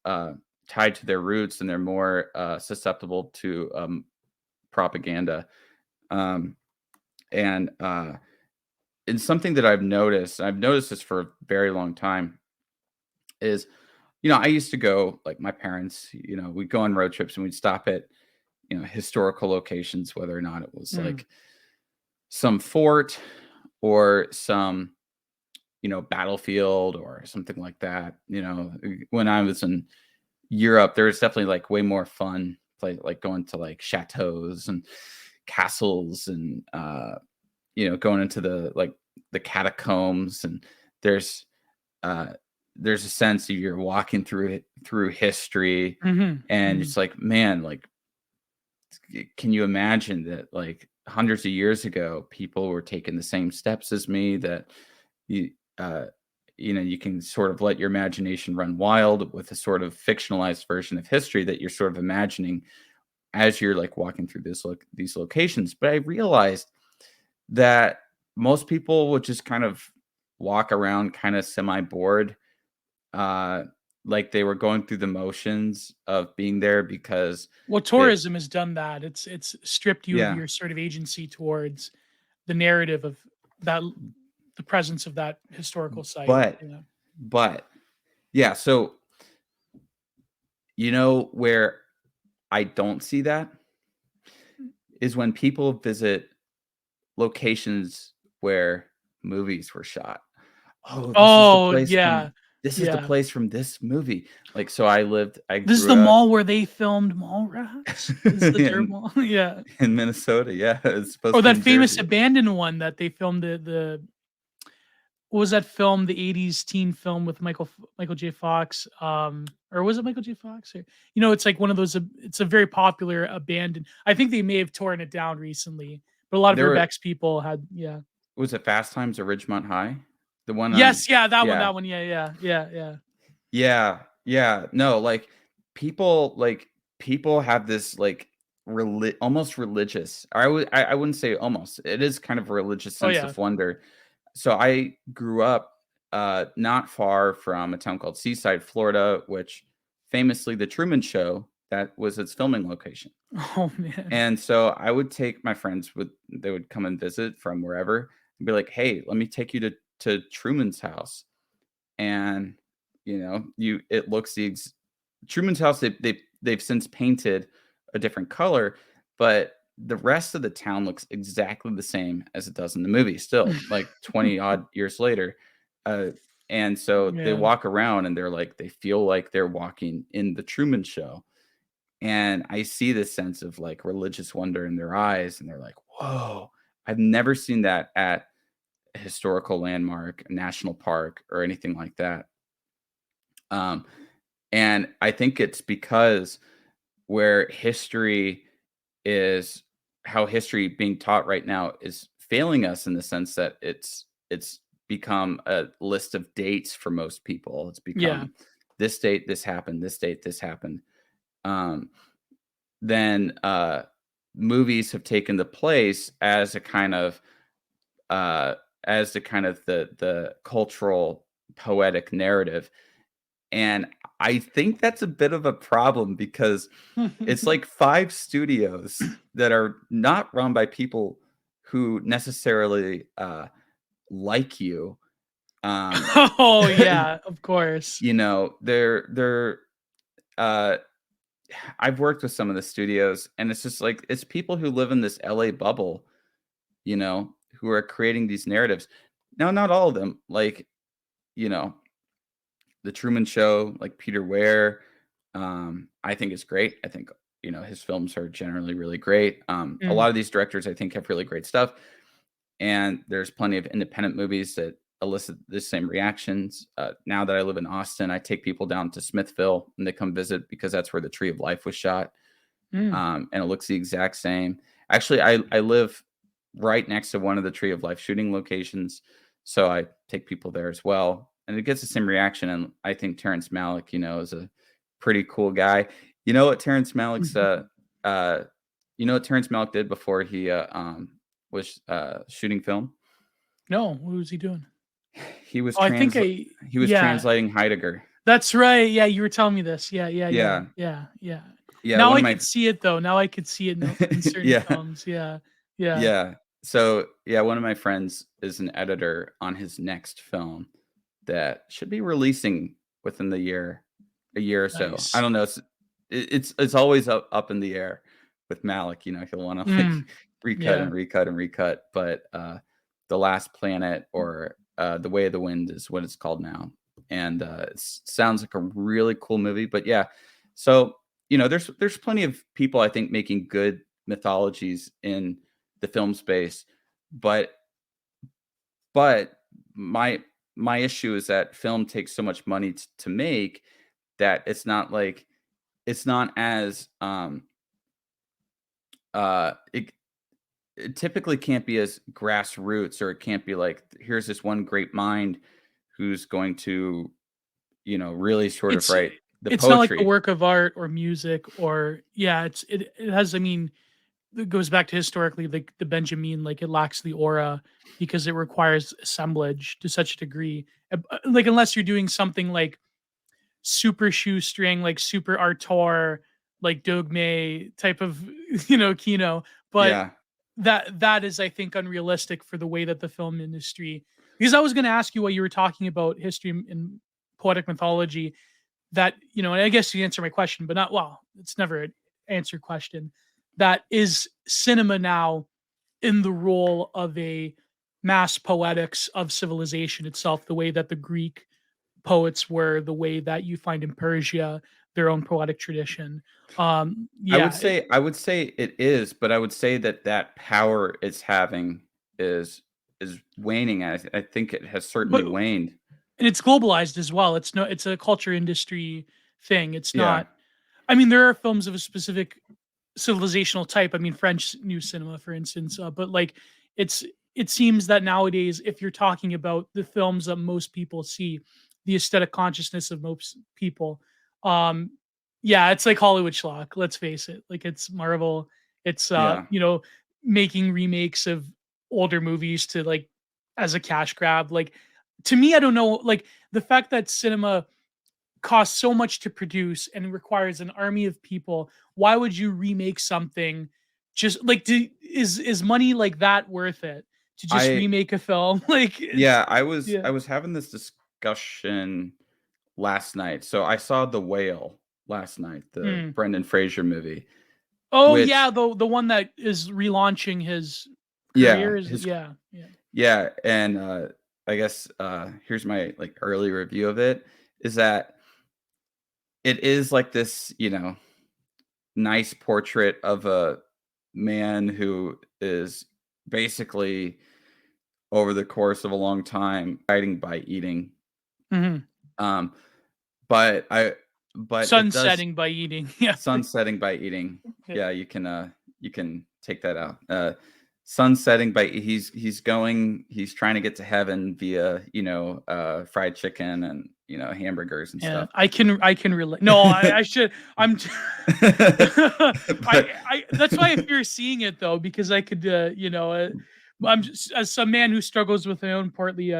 tied to their roots, and they're more susceptible to propaganda. Um, and it's something that I've noticed this for a very long time, is, I used to go, like, my parents, we'd go on road trips, and we'd stop at, historical locations, whether or not it was Mm. like some fort or some, battlefield or something like that. When I was in Europe, there was definitely, like, way more fun, like going to, like, chateaus and castles, and going into the catacombs, and there's uh there's a sense of you're walking through history, Mhm. and Mhm. it's like, man, like, can you imagine that, like, hundreds of years ago people were taking the same steps as me, that you uh you can sort of let your imagination run wild with a sort of fictionalized version of history that you're sort of imagining as you're, like, walking through these locations. But I realized that most people would just kind of walk around kind of semi bored, uh, like they were going through the motions of being there because Well, they, tourism has done that. It's stripped you of yeah, your sort of agency towards the narrative of that the presence of that historical site. but Yeah. but yeah, so where I don't see that is when people visit locations where movies were shot. Oh, this is the Oh, place from yeah. this is the Yeah. place from this movie. Like, so I This is grew the up mall where they filmed Mallrats. This is the dirt in mall. Yeah. Minnesota. Yeah, it's supposed Or to be that in famous Jersey. abandoned one that they filmed the what was that film, the 80s teen film with Michael J. Fox? Or was it Michael J. Fox? Or, it's like one of those, it's a very popular abandoned. I think they may have torn it down recently, but a lot of There were Urbex people had, yeah. was it Fast Times at Ridgemont High? The one on Yes, yeah, yeah. that one, yeah, yeah, yeah, yeah. Yeah, yeah. No, like people have this like almost religious. I wouldn't say almost. It is kind of a religious Oh sense yeah. of wonder. So I grew up not far from a town called Seaside, Florida, which famously the Truman Show, that was its filming location. Oh man. And so I would take my friends they would come and visit from wherever and be like, "Hey, let me take you to Truman's house." And it looks Truman's house, they've since painted a different color, but the rest of the town looks exactly the same as it does in the movie still, like 20 odd years later. Uh, and so they Yeah. walk around and they feel like they're walking in the Truman Show. And I see this sense of like religious wonder in their eyes, and they're like, whoa, I've never seen that at a historical landmark, a national park, or anything like that. Um, and I think it's because where history is how history being taught right now is failing us in the sense that it's become a list of dates for most people. It's Yeah. become this date, this happened, this date, this happened. Um, then movies have taken the place as a kind of the cultural poetic narrative. And I think that's a bit of a problem because it's like 5 studios that are not run by people who necessarily, like you. Um, Oh yeah, of course. they're, uh I've worked with some of the studios, and it's just like it's people who live in this LA bubble, who are creating these narratives. Now, not all of them, like, you know The Truman Show, like Peter Weir, I think is great. I think, his films are generally really great. A Mm. lot of these directors, I think, have really great stuff. And there's plenty of independent movies that elicit the same reactions. Now that I live in Austin, I take people down to Smithville and they come visit because that's where the Tree of Life was shot. Mm. And it looks the exact same. Actually, I live right next to one of the Tree of Life shooting locations. So I take people there as well. And it gets the same reaction. And I think Terrence Malick, is a pretty cool guy. You know what Terrence Malick's uh you know what Terrence Malick did before he was shooting film? No, what was he doing? He was Oh, I think yeah. translating Heidegger. That's right. Yeah, you were telling me this. Yeah, yeah, yeah, Yeah. yeah, yeah. Yeah, Now one I of my could see it though. Now I could see it in certain yeah. films. Yeah, yeah. Yeah. So, yeah, one of my friends is an editor on his next film that should be releasing within a year or so. I Nice. don't know. It's always up in the air with Malik. He'll want to like Mm, recut yeah. and recut and recut. But The Last Planet, or The Way of the Wind, is what it's called now, and it sounds like a really cool movie. But yeah, so there's plenty of people I think making good mythologies in the film space, but but my issue is that film takes so much money to make that it's not as it typically can't be as grassroots, or it can't be like here's this one great mind who's going to really sort of It's write the it's not like a poetry. work of art or music or yeah. It has. I mean, it goes back to historically the Benjamin, like it lacks the aura because it requires assemblage to such a degree. Like unless you're doing something like super shoestring, like super artor, like dogme type of Kino. But Yeah. that is, I think, unrealistic for the way that the film industry. Because I was going to ask you what you were talking about history and poetic mythology. That and I guess you answer my question, but not well. It's never an answer question. That is cinema now in the role of a mass poetics of civilization itself, the way that the Greek poets were the way that you find in Persia their own poetic tradition. I would Yeah, say I would say it is, but I would say that that power it's having is is waning. I think it has certainly but waned. and it's globalized as well. It's a culture industry thing. It's Yeah. not. I mean, there are films of a specific civilizational type. I mean, French new cinema, for instance. But like, it's it seems that nowadays, if you're talking about the films that most people see, the aesthetic consciousness of most people, um, yeah, it's like Hollywood schlock. Let's face it. Like it's Marvel. It's Yeah. making remakes of older movies to like as a cash grab. Like to me, I don't know. Like the fact that cinema costs so much to produce and requires an army of people, why would you remake something just like is money like that worth it to just I remake a film? Like it's yeah, yeah. I was having this discussion last night. So I saw The Whale last night, the Mm. Brendan Fraser movie, Oh yeah, which the one that is relaunching his yeah, career is his yeah, yeah. yeah, and I guess here's my like early review of it is that it is like this, nice portrait of a man who is basically over the course of a long time fighting by eating. Mhm. Um, but I but it does Sunsetting by eating. Yeah. sunsetting by eating. Yeah. Yeah, you can take that out. Sunsetting by he's trying to get to heaven via, fried chicken and, hamburgers and Yeah, stuff. I can relate. No, I should. I'm. But I. That's why I fear seeing it though, because I could. I'm just, as some man who struggles with my own partly.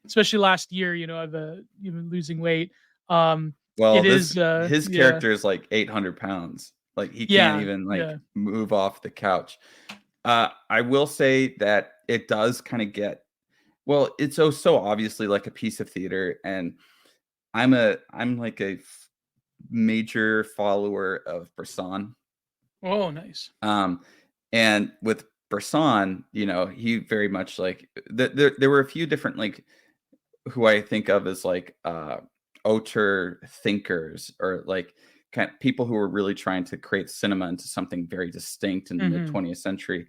Especially last year, I've losing weight. Um, well, it this is. his Yeah, character is like 800 pounds. Like he can't yeah, even like yeah. move off the couch. I will say that it does kind of get well, it's so obviously like a piece of theater, and I'm like a major follower of Bresson. Oh, nice. Um, and with Bresson, he very much like there were a few different like who I think of as like auteur thinkers or like kind of people who were really trying to create cinema into something very distinct in the mid Hmm. 20th century.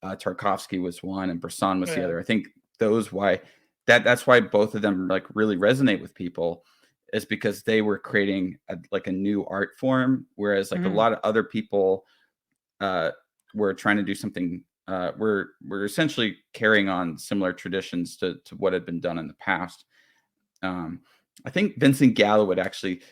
Tarkovsky was one and Bresson was the Yeah. other. I think those why that's why both of them like really resonate with people is because they were creating like a new art form, whereas like a Hmm. lot of other people uh, were trying to do something. We're essentially carrying on similar traditions to what had been done in the past. Um, I think Vincent Gallo would actually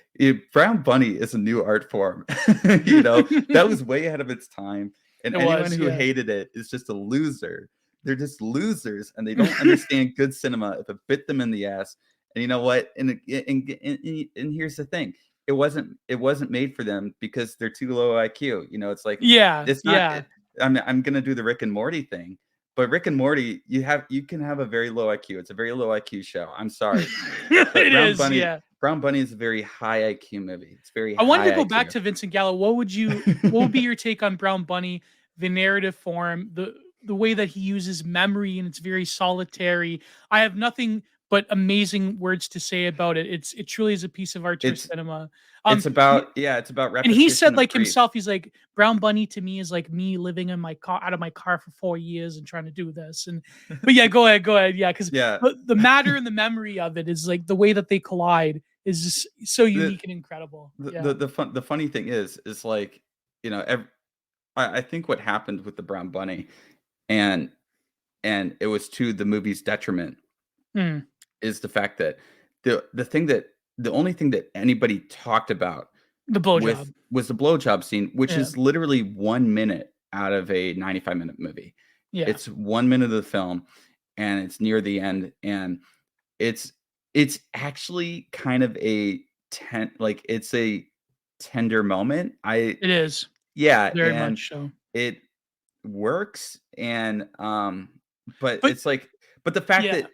Brown Bunny is a new art form. That was way ahead of its time. And It anyone was. who Yeah. hated it is just a loser. They're just losers and they don't understand good cinema if it bit them in the ass. And you know what? And here's the thing. It wasn't made for them because they're too low IQ. It's like Yeah. it's not Yeah. it, I'm gonna do the Rick and Morty thing. But Rick and Morty, you can have a very low IQ. It's a very low IQ show. I'm sorry. But It is. Yeah. Brown Bunny is a very high IQ movie. It's very I wanted to high go back IQ. to Vincent Gallo. What would be your take on Brown Bunny, the narrative form, the way that he uses memory and it's very solitary. I have nothing but amazing words to say about it. It truly is a piece of art for It's cinema. it's Y- about yeah, it's about and he repetition said of like grief. himself, he's like Brown Bunny to me is like me living in my car out of my car for 4 years and trying to do this. And but yeah, go ahead. Yeah, because Yeah. the matter and the memory of it is like the way that they collide is just so The unique and incredible. Yeah. the funny thing is like, I think what happened with the Brown Bunny and it was to the movie's detriment Mm. is the fact that the only thing that anybody talked about The with blowjob. was the blowjob scene, which Yeah. is literally 1 minute out of a 95-minute movie. Yeah. It's 1 minute of the film, and it's near the end, and it's it's actually kind of it's a tender moment. It is. Yeah, Very and much so. it works, and but But it's like, but the fact yeah, that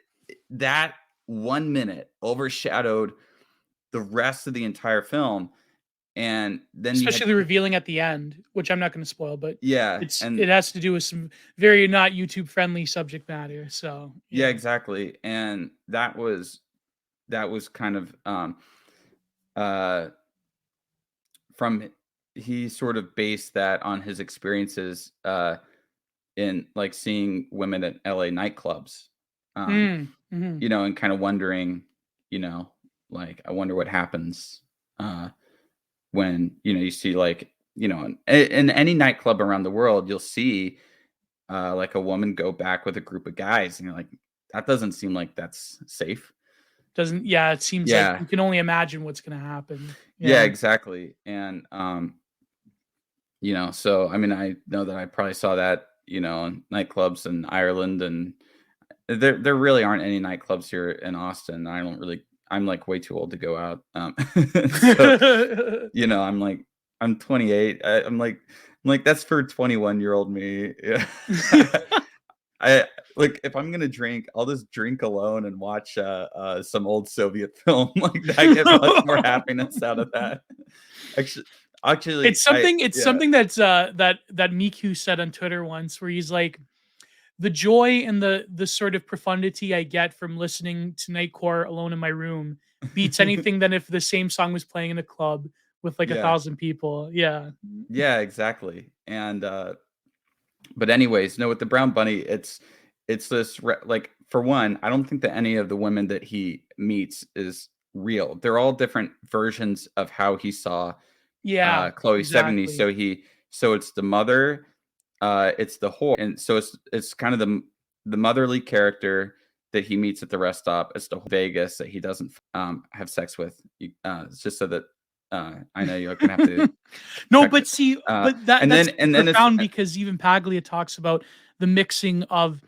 that 1 minute overshadowed the rest of the entire film, and then you especially had the revealing at the end, which I'm not gonna spoil, but yeah, it and has to do with some very not YouTube friendly subject matter. So yeah, yeah. exactly, and that was that was kind of uh from he sort of based that on his experiences in like seeing women at LA nightclubs. Um, Mm-hmm. and kind of wondering, you know, like I wonder what happens when, you see like, in any nightclub around the world, you'll see like a woman go back with a group of guys and you're like, that doesn't seem like that's safe. Doesn't Yeah, it seems like Yeah. you can only imagine what's gonna happen. Yeah, Yeah. exactly. And so I mean I know that I probably saw that, in nightclubs in Ireland, and there really aren't any nightclubs here in Austin. I'm like way too old to go out. So, I'm 28. I'm like that's for 21-year-old me. Yeah. I like if I'm gonna drink, I'll just drink alone and watch some old Soviet film. Like I get much more happiness out of that. Actually, actually, It's something yeah, that's that Miku said on Twitter once, where he's like, the joy and the sort of profundity I get from listening to Nightcore alone in my room beats anything than if the same song was playing in a club with like yeah, 1,000 people. Yeah. yeah, exactly. And but anyways, no, with the brown bunny, it's this like for one, I don't think that any of the women that he meets is real. They're all different versions of how he saw Yeah, Chloe Sevigny. exactly. So it's the mother, it's the whore, and so it's kind of the motherly character that he meets at the rest stop. It's the Vegas that he doesn't have sex with. It's just so that I know you're gonna have to No, check but this. see, but that's And then it's profound because even Paglia talks about the mixing of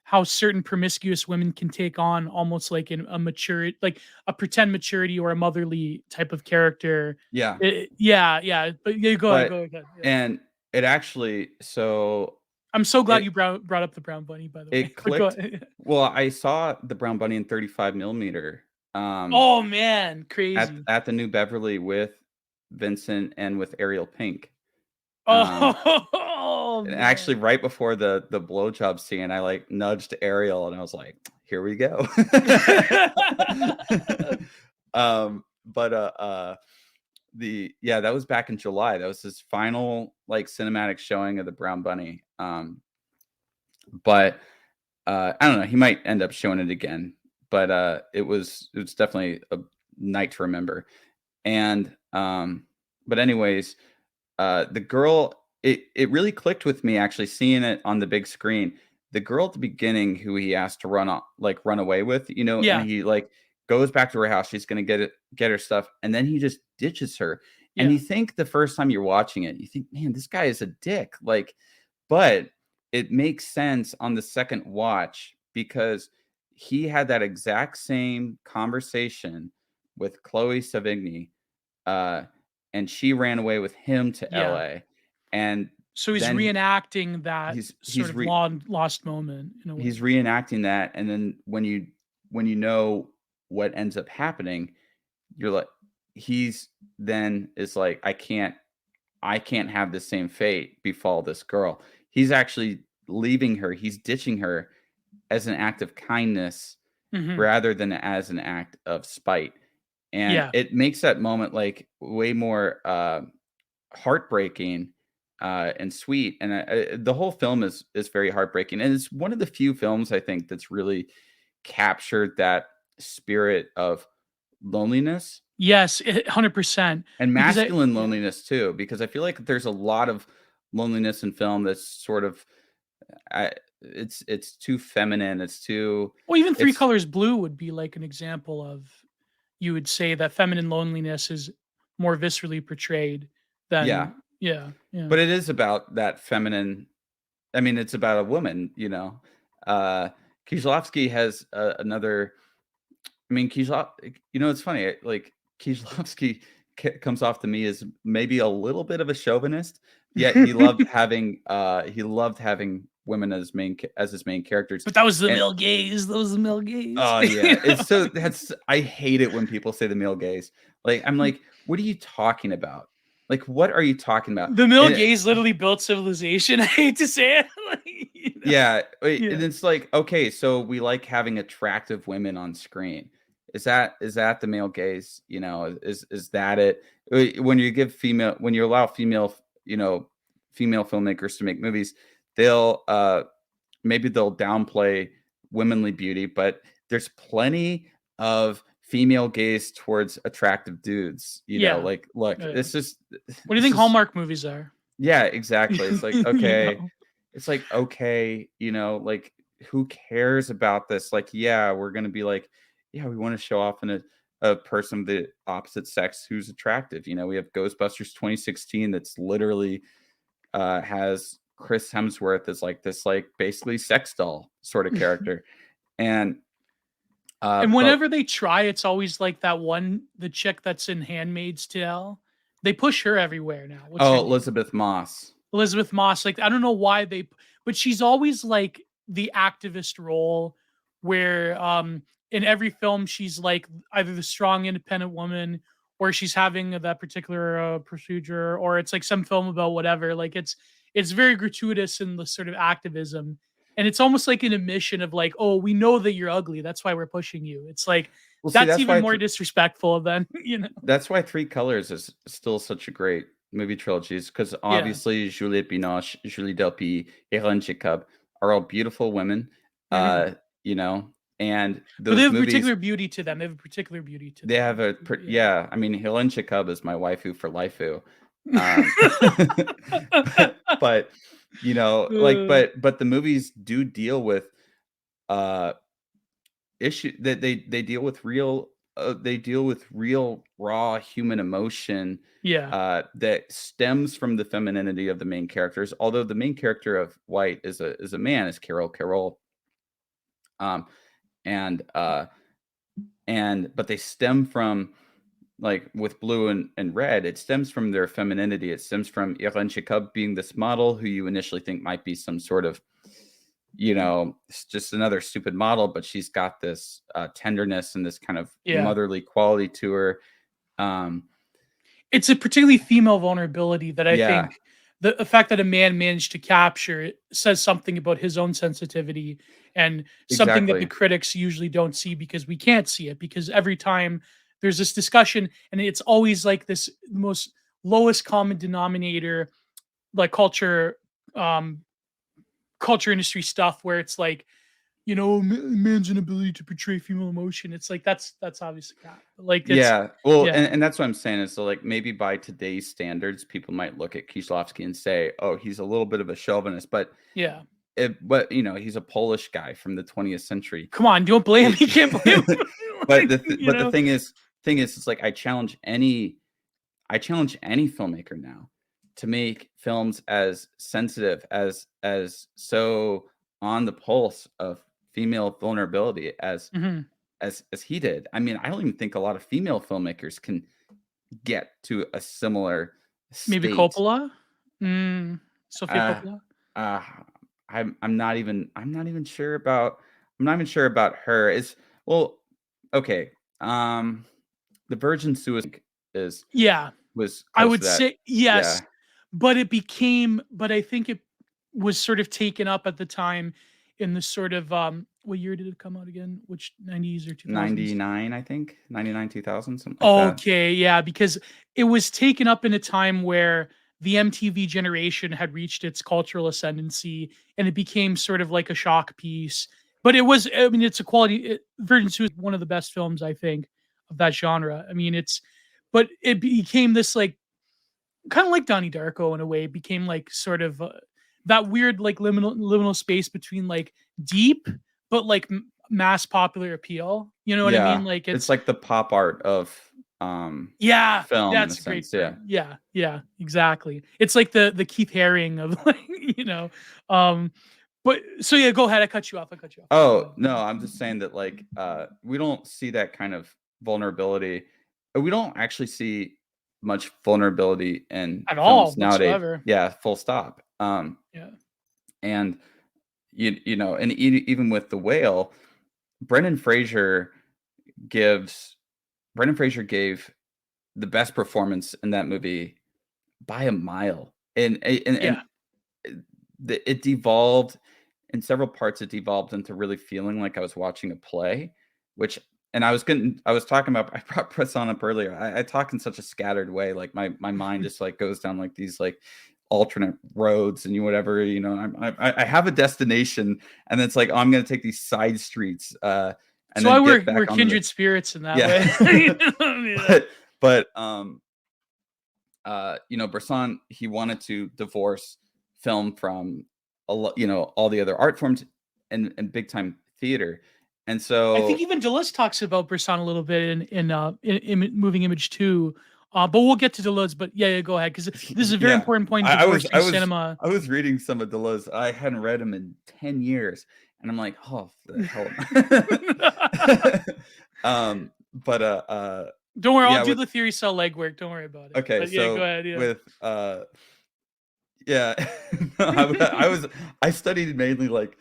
how certain promiscuous women can take on almost like a mature, like a pretend maturity or a motherly type of character. yeah, Yeah, yeah. But yeah, go ahead, but go ahead. Yeah. and it actually so I'm so glad it you brought up the brown bunny, by the way. it But go clicked. ahead. Well, I saw the brown bunny in 35 millimeter. Oh man, At crazy. the New Beverly with Vincent and with Ariel Pink. Um, Oh and actually, man. right before the blowjob scene, I like nudged Ariel and I was like, "Here we go." But that was back in July. That was his final like cinematic showing of the Brown Bunny. But I don't know. He might end up showing it again. But it was definitely a night to remember. And but anyways, the girl, it really clicked with me actually seeing it on the big screen. The girl at the beginning who he asked to run away with, and Yeah, he like goes back to her house. She's gonna get her stuff, and then he just ditches her. And yeah, you think the first time you're watching it, you think, man, this guy is a dick. Like, but it makes sense on the second watch because he had that exact same conversation with Chloe Savigny, uh, and she ran away with him to yeah. LA. And So he's then reenacting that he's sort he's of re- lost moment in a he's way. reenacting that, and then when you know what ends up happening, you're like he's then is like I can't have the same fate befall this girl. He's actually leaving her, he's ditching her as an act of kindness Mhm. rather than as an act of spite. And Yeah. it makes that moment like way more heartbreaking and sweet. And the whole film is very heartbreaking. And it's one of the few films I think that's really captured that spirit of loneliness Yes, 100%. and Because masculine yeah. loneliness too, because I feel like there's a lot of loneliness in film that's sort of I, it's too feminine. It's too Well, even Three it's Colors Blue would be like an example of, you would say that feminine loneliness is more viscerally portrayed yeah, than yeah, yeah. but it is about that feminine. I mean, it's about a woman, Uh, Kieślowski has another. I mean, it's funny. Like Kieślowski comes off to me as maybe a little bit of a chauvinist, yet he loved having women as his main characters. But that was the And male gaze. That was the male gaze. oh yeah, I hate it when people say the male gaze. Like I'm like, what are you talking about? Like, what are you talking about? The male And gaze literally built civilization. I hate to say it. Like, yeah, and Yeah. it's like, okay, so we like having attractive women on screen. is that the male gaze? Is that it? When you allow female filmmakers to make movies, they'll maybe they'll downplay womanly beauty, but there's plenty of female gaze towards attractive dudes. Yeah. Like, look, Yeah. it's just What do you this think is Hallmark movies are? yeah, exactly. It's like, You okay, know? like who cares about this? Like, yeah, we're gonna be like, yeah, we want to show off a person of the opposite sex who's attractive. We have Ghostbusters 2016 that's literally has Chris Hemsworth as like this like basically sex doll sort of character. And And but whenever they try, it's always like the chick that's in Handmaid's Tale. They push her everywhere now. What's her oh, name? Elizabeth Moss. Elizabeth Moss. Like, I don't know why but she's always like the activist role where in every film she's like either the strong independent woman or she's having that particular procedure, or it's like some film about whatever. Like it's very gratuitous in the sort of activism. And it's almost like an admission of like, oh, we know that you're ugly. That's why we're pushing you. It's like Well, see, that's even more disrespectful than, you know. that's why Three Colors is still such a great movie trilogy, because Yeah. obviously Juliette Binoche, Julie Delpy, Hélène Jacob are all beautiful women, Mhm. you know, and But they those have a movies particular beauty to them. They have a particular beauty to they have them. Yeah. yeah. I mean, Hélène Jacob is my waifu for lifeu, um, but like, Uh, but the movies do deal with uh issue that they deal with real raw human emotion yeah. that stems from the femininity of the main characters, although the main character of White is a man, is Carol, um and but they stem from, like with Blue and Red, it stems from their femininity. It stems from Irene Jacob being this model who you initially think might be some sort of, it's just another stupid model, but she's got this tenderness and this kind of Yeah. motherly quality to her. Um, It's a particularly female vulnerability that I yeah, think the fact that a man managed to capture it says something about his own sensitivity, and something that the exactly. critics usually don't see because we can't see it, because every time there's this discussion and it's always like this most lowest common denominator, like um culture industry stuff where it's like, man's inability to portray female emotion. It's like that's obviously crap. But like it's Yeah. Well, yeah, and that's what I'm saying is, so like maybe by today's standards, people might look at Kieślowski and say, "Oh, he's a little bit of a chauvinist," yeah. he's a Polish guy from the 20th century. Come on, don't blame It- you can't blame him. but Like, the thing is, it's like I challenge any filmmaker now to make films as sensitive as so on the pulse of female vulnerability Mhm. as he did. I mean, I don't even think a lot of female filmmakers can get to a similar Maybe state. Coppola? Sofia Uh, Coppola? uh, I'm not even sure about her. Is well, okay. Um, the Virgin Suicide is Yeah, was I close to would that. say Yeah, yes, but I think it was sort of taken up at the time in the sort of, what year did it come out again? Which 90s or 2000s? 99, I think 99, 2000, something like that. Okay, yeah, because it was taken up in a time where the MTV generation had reached its cultural ascendancy, and it became sort of like a shock piece. But I mean, it's a Virgin Suicide is one of the best films, I think, of that genre. I mean, but it became this like kind of like Donnie Darko in a way. It became like sort of that weird like liminal space between like deep but like mass popular appeal. You know what I mean? Yeah, Like it's it's like the pop art of yeah, film in a that's a great sense. Yeah. term. Yeah, yeah, exactly. It's like the Keith Haring of like, you know, um, but so yeah, go ahead. I cut you off. I cut you off. Go Oh, ahead. no, I'm just saying that, like, we don't see that kind of vulnerability. We don't actually see much vulnerability in At all films nowadays. whatsoever. Yeah, full stop. Yeah. And and even with The Whale, Brendan Fraser gives Brendan Fraser gave the best performance in that movie by a mile. And Yeah. it devolved in several parts. It devolved into really feeling like I was watching a play, which and I was talking about, I brought Bresson up earlier. I talk in such a scattered way. Like my mind just like goes down like these like alternate roads and whatever, I have a destination, and it's like, oh, I'm going to take these side streets, and So I then get we're back on kindred spirits in that yeah. way. Yeah. but Bresson, he wanted to divorce film from all the other art forms and big time theater. And I think so even Deleuze talks about Bresson a little bit in Moving Image too. But we'll get to Deleuze. But yeah, go ahead, because this is a very yeah, important point. I was I Divorcing was cinema. I was reading some of Deleuze. I hadn't read him in 10 years, and I'm like, oh, the hell. But Don't worry, I'll yeah, do the theory cell legwork. Don't worry about it. okay, But yeah, go so ahead. Yeah. with yeah, no, I studied mainly like,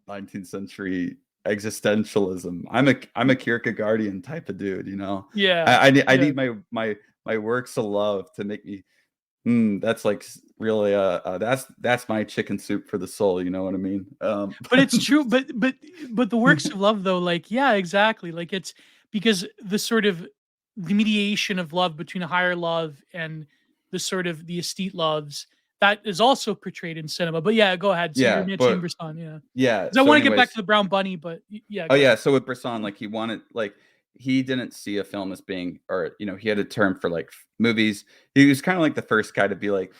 19th century existentialism. I'm a Kierkegaardian type of dude, Yeah. I Yeah. need my works of love to make me, that's like really that's my chicken soup for the soul, you know what I mean? But it's true. But the works of love, though, like, yeah, exactly. Like, it's because the mediation of love between a higher love and the aesthete loves, that is also portrayed in cinema. But yeah, go ahead. So you're yeah, mentioning but Bresson, yeah. yeah, Because I so want to get back anyways, to the brown bunny, but yeah, oh go yeah, ahead. so with Bresson, like he didn't see a film as being, or he had a term for like movies. He was kind of like the first guy to be like,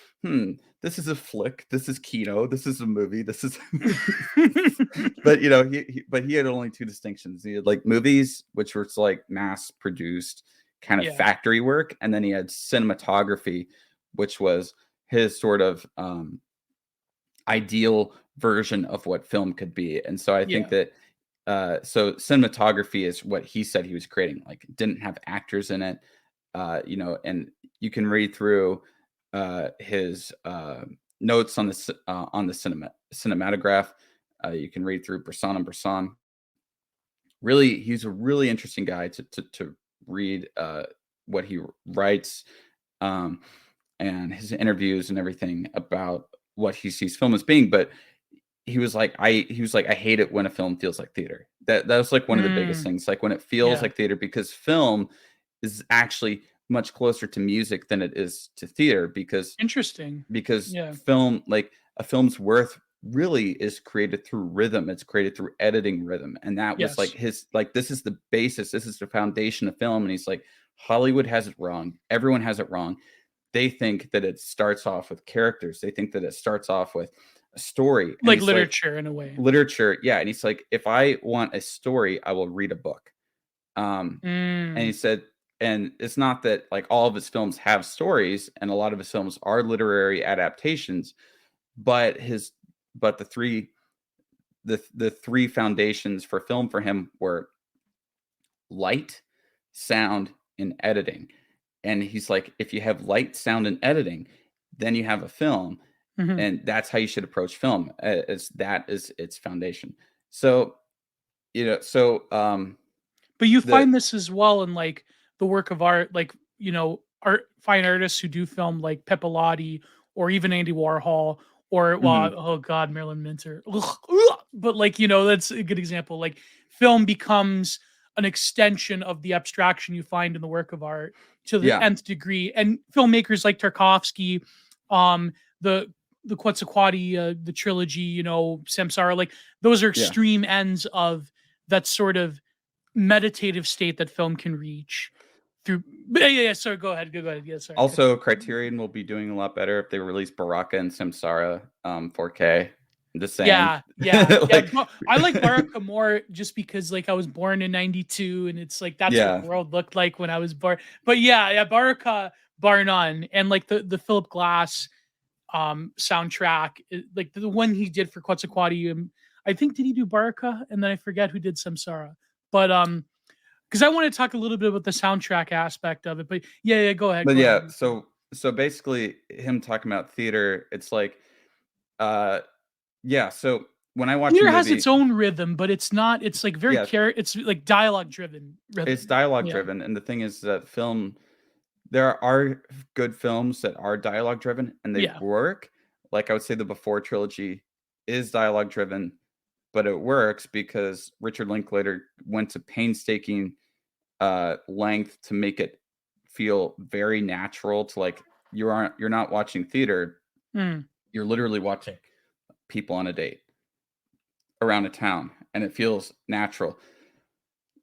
this is a flick, this is Kino, this is a movie, this is. But he had only two distinctions. He had like movies, which was like mass produced kind of Yeah. factory work, and then he had cinematography, which was his sort of ideal version of what film could be. And so I think Yeah. that so cinematography is what he said he was creating. Like, didn't have actors in it, and you can read through his notes on the cinematograph. You can read through Bresson and Bresson. Really, he's a really interesting guy to read what he writes, and his interviews and everything about what he sees film as being. But he was like, I hate it when a film feels like theater. That was like one of the biggest Mm, things, like when it feels yeah. like theater, because film is actually much closer to music than it is to theater, because Interesting. because Yeah. film, like a film's worth really is created through rhythm. It's created through editing rhythm. And that was like Yes. his, like, this is the basis, this is the foundation of film. And he's like, Hollywood has it wrong. Everyone has it wrong. They think that it starts off with characters. They think that it starts off with a story. And Like he's like, literature in a way. literature, yeah. And he's like, if I want a story, I will read a book. And he Mm, said, and it's not that like all of his films have stories, and a lot of his films are literary adaptations, but the three foundations for film for him were light, sound, and editing. And he's like, if you have light, sound, and editing, then you have a film, mhm. and that's how you should approach film. That is its foundation. So But you the find this as well in like the work of art, like, art fine artists who do film like Peppilotti or even Andy Warhol or, well, mhm, oh God, Marilyn Minter. Ugh, ugh. But like, that's a good example. Like, film becomes an extension of the abstraction you find in the work of art to the yeah, nth degree. And filmmakers like Tarkovsky, the Quetzalcoatl, the trilogy, Samsara, like those are yeah. extreme ends of that sort of meditative state that film can reach through. But yeah, sorry, go ahead, go ahead. Yeah, sorry, cut you Also, off. Criterion will be doing a lot better if they release Baraka and Samsara 4K. I'm just saying. Yeah, yeah, yeah. Like, But I like Baraka more just because, like, I was born in '92, and it's like that's what yeah, the world looked like when I was born. But yeah, yeah, Baraka, bar none, and like the Philip Glass soundtrack, like the one he did for Quetzalcoatl. I think, did he do Baraka? And then I forget who did Samsara. But because I want to talk a little bit about the soundtrack aspect of it. But yeah, yeah, go ahead, but go yeah, ahead. so basically him talking about theater, it's like, uh, yeah. So when I watch a Theater has its movie, own rhythm, but it's not. It's like yeah, It's like dialogue driven it's rhythm. dialogue Yeah, driven, and the thing is that film, there are good films that are dialogue driven and they yeah, work. Like I would say, the Before trilogy is dialogue driven. but it works because Richard Linklater went to painstaking length to make it feel very natural to like you're not watching theater, Mm. you're literally watching people on a date around a town, and it feels natural.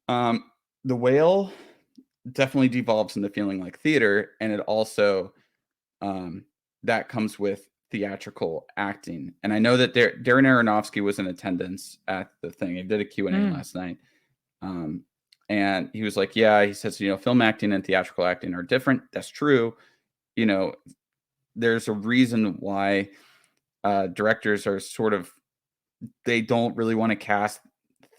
The Whale definitely devolves into feeling like theater, and it also that comes with theatrical acting. And I know that Darren Aronofsky was in attendance at the thing. He did a Q&A last night. And he was like, yeah, he says, film acting and theatrical acting are different. That's true. There's a reason why directors are they don't really want to cast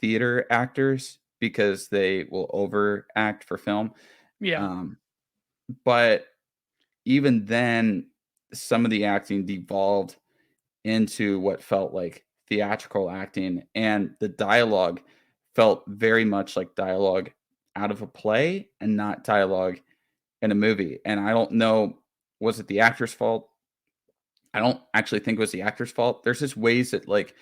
theater actors because they will overact for film. Yeah. But even then, some of the acting devolved into what felt like theatrical acting, and the dialogue felt very much like dialogue out of a play and not dialogue in a movie. And I don't know, was it the actor's fault? I don't actually think it was the actor's fault. There's just ways that like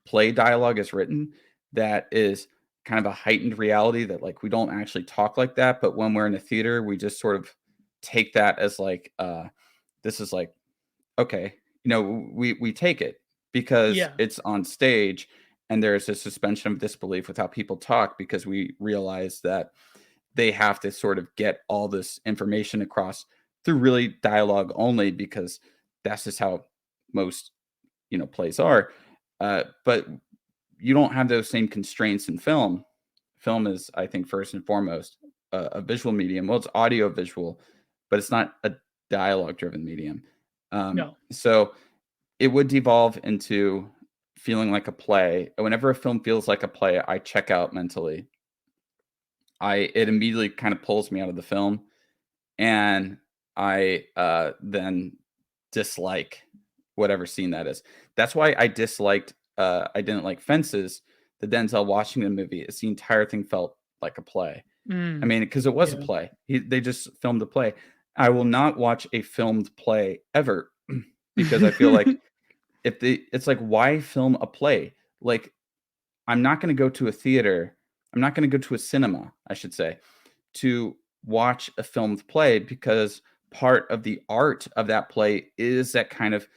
play dialogue is written that is kind of a heightened reality that like we don't actually talk like that, but when we're in a theater, we just sort of take that as like this is like okay, we take it because Yeah. it's on stage and there's a suspension of disbelief with how people talk because we realize that they have to sort of get all this information across through really dialogue only because that's just how most plays are. But you don't have those same constraints in film. Film is, I think, first and foremost a visual medium. Well, it's audio visual, but it's not a dialogue driven medium. No. So it would devolve into feeling like a play. Whenever a film feels like a play, I check out mentally. It immediately kind of pulls me out of the film, and I then dislike whatever scene that is. That's why I didn't like Fences, the Denzel Washington movie. It's the entire thing felt like a play. I mean, because it was a play. They just filmed a play. I will not watch a filmed play ever because I feel like it's like, why film a play? Like, I'm not going to go to a theater. I'm not going to go to a cinema, I should say, to watch a filmed play because part of the art of that play is that kind of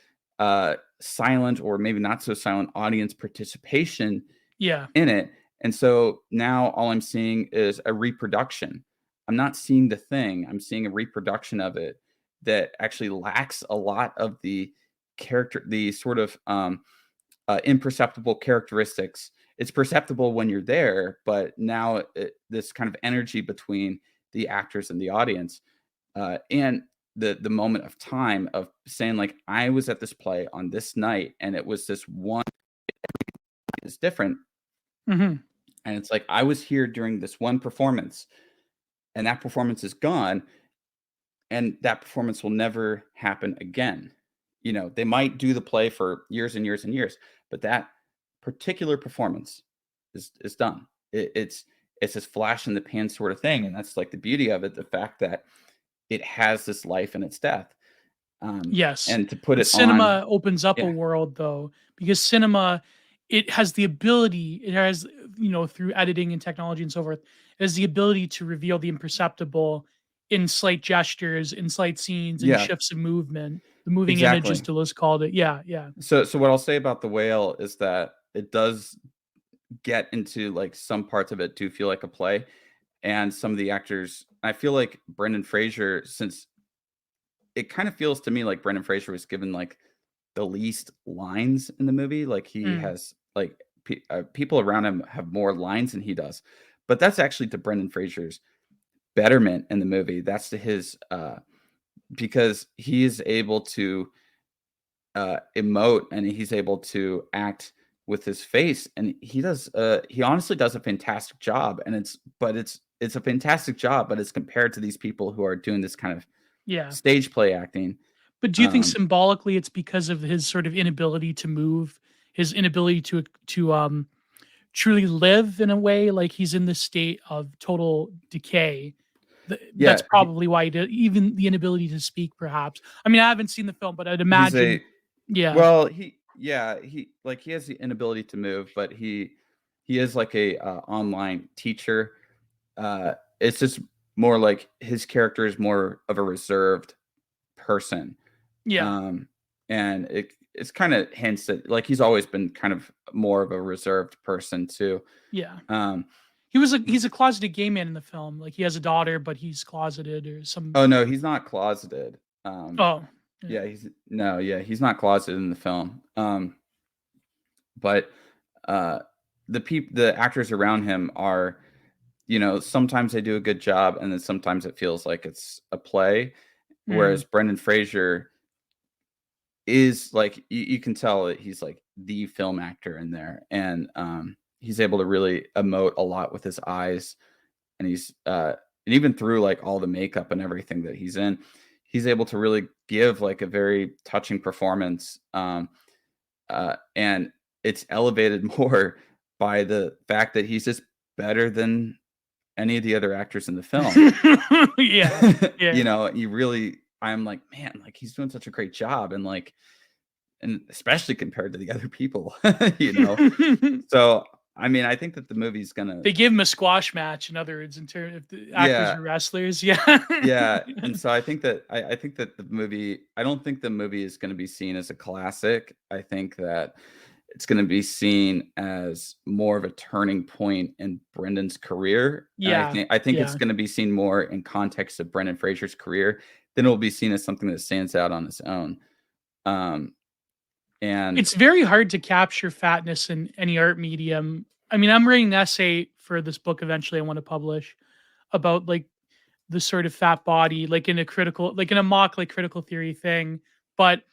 silent or maybe not so silent audience participation Yeah. in it. And so now all I'm seeing is a reproduction. I'm not seeing the thing. I'm seeing a reproduction of it that actually lacks a lot of the sort of imperceptible characteristics. It's perceptible when you're there, but now this kind of energy between the actors and the audience, and the moment of time of saying like, I was at this play on this night, and it was this one is different, and it's like I was here during this one performance, and that performance is gone, and that performance will never happen again. They might do the play for years and years and years, but that particular performance is done. It's this flash in the pan sort of thing, and that's like the beauty of it, the fact that it has this life and its death. Yes. And to put But it cinema on, opens up a yeah, world though, because cinema, it has the ability, it has, through editing and technology and so forth, it has the ability to reveal the imperceptible in slight gestures, in slight scenes, and yeah, shifts of movement. The moving images, exactly. Deleuze called it. Yeah, yeah. So what I'll say about The Whale is that it does get into like some parts of it do feel like a play, and some of the actors, I feel like Brendan Fraser, since it kind of feels to me like Brendan Fraser was given like the least lines in the movie. Like he Mm. has like people around him have more lines than he does, but that's actually to Brendan Fraser's betterment in the movie. That's to his because he is able to emote, and he's able to act with his face, and he honestly does a fantastic job. And it's a fantastic job, but it's compared to these people who are doing this kind of Yeah. stage play acting. But do you think um symbolically it's because of his sort of inability to move, his inability to truly live in a way, like he's in this state of total decay? That's yeah, probably why he did, even the inability to speak, perhaps. I mean, I haven't seen the film, but I'd he's imagine. a Yeah. well, yeah, he has the inability to move, but he is like a online teacher. It's just more like his character is more of a reserved person. Yeah, Um, and it's kind of hints that like he's always been kind of more of a reserved person too. yeah. Um, He's a closeted gay man in the film. Like he has a daughter, but he's closeted or some. oh no, he's not closeted. Oh, yeah. Yeah, he's not closeted in the film. But the actors around him are, sometimes they do a good job, and then sometimes it feels like it's a play. Mm, Whereas Brendan Fraser is like you can tell that he's like the film actor in there, and he's able to really emote a lot with his eyes, and and even through like all the makeup and everything that he's in, he's able to really give like a very touching performance. And it's elevated more by the fact that he's just better than any of the other actors in the film. yeah, yeah. You really I'm like, man, like he's doing such a great job, and like and especially compared to the other people, you know. So I mean, I think that the movie's gonna They give him a squash match. In other words, in terms of the actors yeah, are wrestlers. Yeah. yeah. And so I think that the movie I don't think the movie is gonna be seen as a classic. I think that it's gonna be seen as more of a turning point in Brendan's career, and Yeah, I think it's yeah. gonna be seen more in context of Brendan Fraser's career than it'll be seen as something that stands out on its own. Um, and It's very hard to capture fatness in any art medium. I mean, I'm writing an essay for this book eventually I want to publish about like the sort of fat body, like in a critical, like in a mock, like critical theory thing. But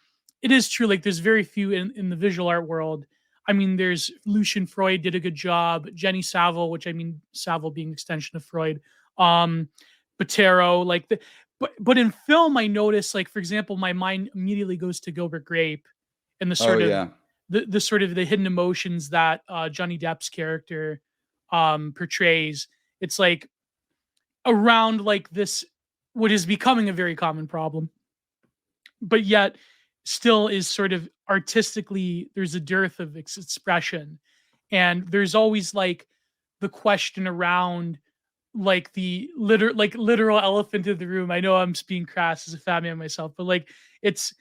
it is true, like there's very few in the visual art world. I mean, there's Lucian Freud did a good job, Jenny Savile, which I mean, Savile being an extension of Freud, um, Botero, like but in film, I notice, like, for example, my mind immediately goes to Gilbert Grape and the oh sort of yeah. the sort of the hidden emotions that Johnny Depp's character portrays. It's like around like this what is becoming a very common problem, but yet still is sort of artistically there's a dearth of expression, and there's always like the question around like the literal elephant in the room. I know I'm being crass as a fat man myself, but like it's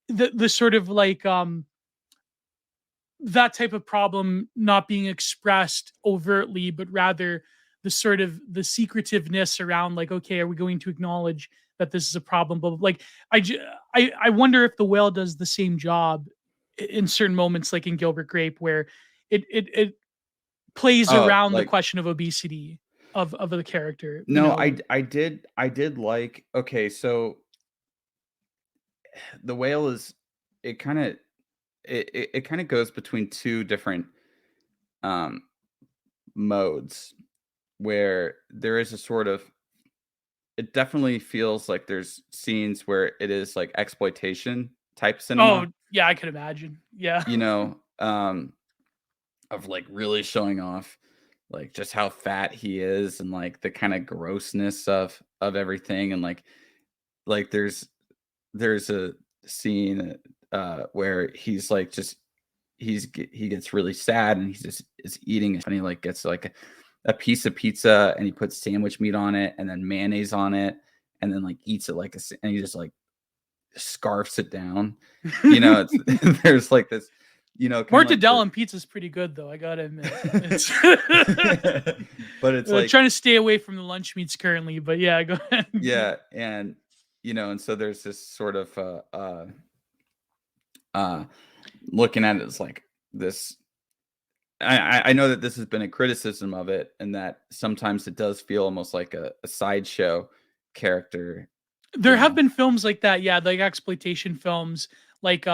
the sort of like that type of problem not being expressed overtly, but rather the sort of the secretiveness around like, okay, are we going to acknowledge that this is a problem? But like, I wonder if the whale does the same job in certain moments, like in Gilbert Grape, where it plays Oh, around the like question of obesity of the character. You no, know, I did like okay, so the whale is it kind of it kind of goes between two different um modes where there is a sort of it definitely feels like there's scenes where it is like exploitation type oh cinema, yeah, I could imagine. Yeah, you know, of like really showing off like just how fat he is and like the kind of grossness of everything, and like there's a scene where he's like just he gets really sad, and he just is eating, and he like gets like a piece of pizza, and he puts sandwich meat on it and then mayonnaise on it, and then like eats it like and he just like scarfs it down. It's there's like this, kind of like mortadella the and pizza is pretty good though. I gotta admit, it's but it's like trying to stay away from the lunch meats currently. But yeah, go ahead. yeah, and and so there's this sort of uh looking at it as like this. I know that this has been a criticism of it, and that sometimes it does feel almost like a sideshow character, There you have know. been films like that, yeah, like exploitation films, like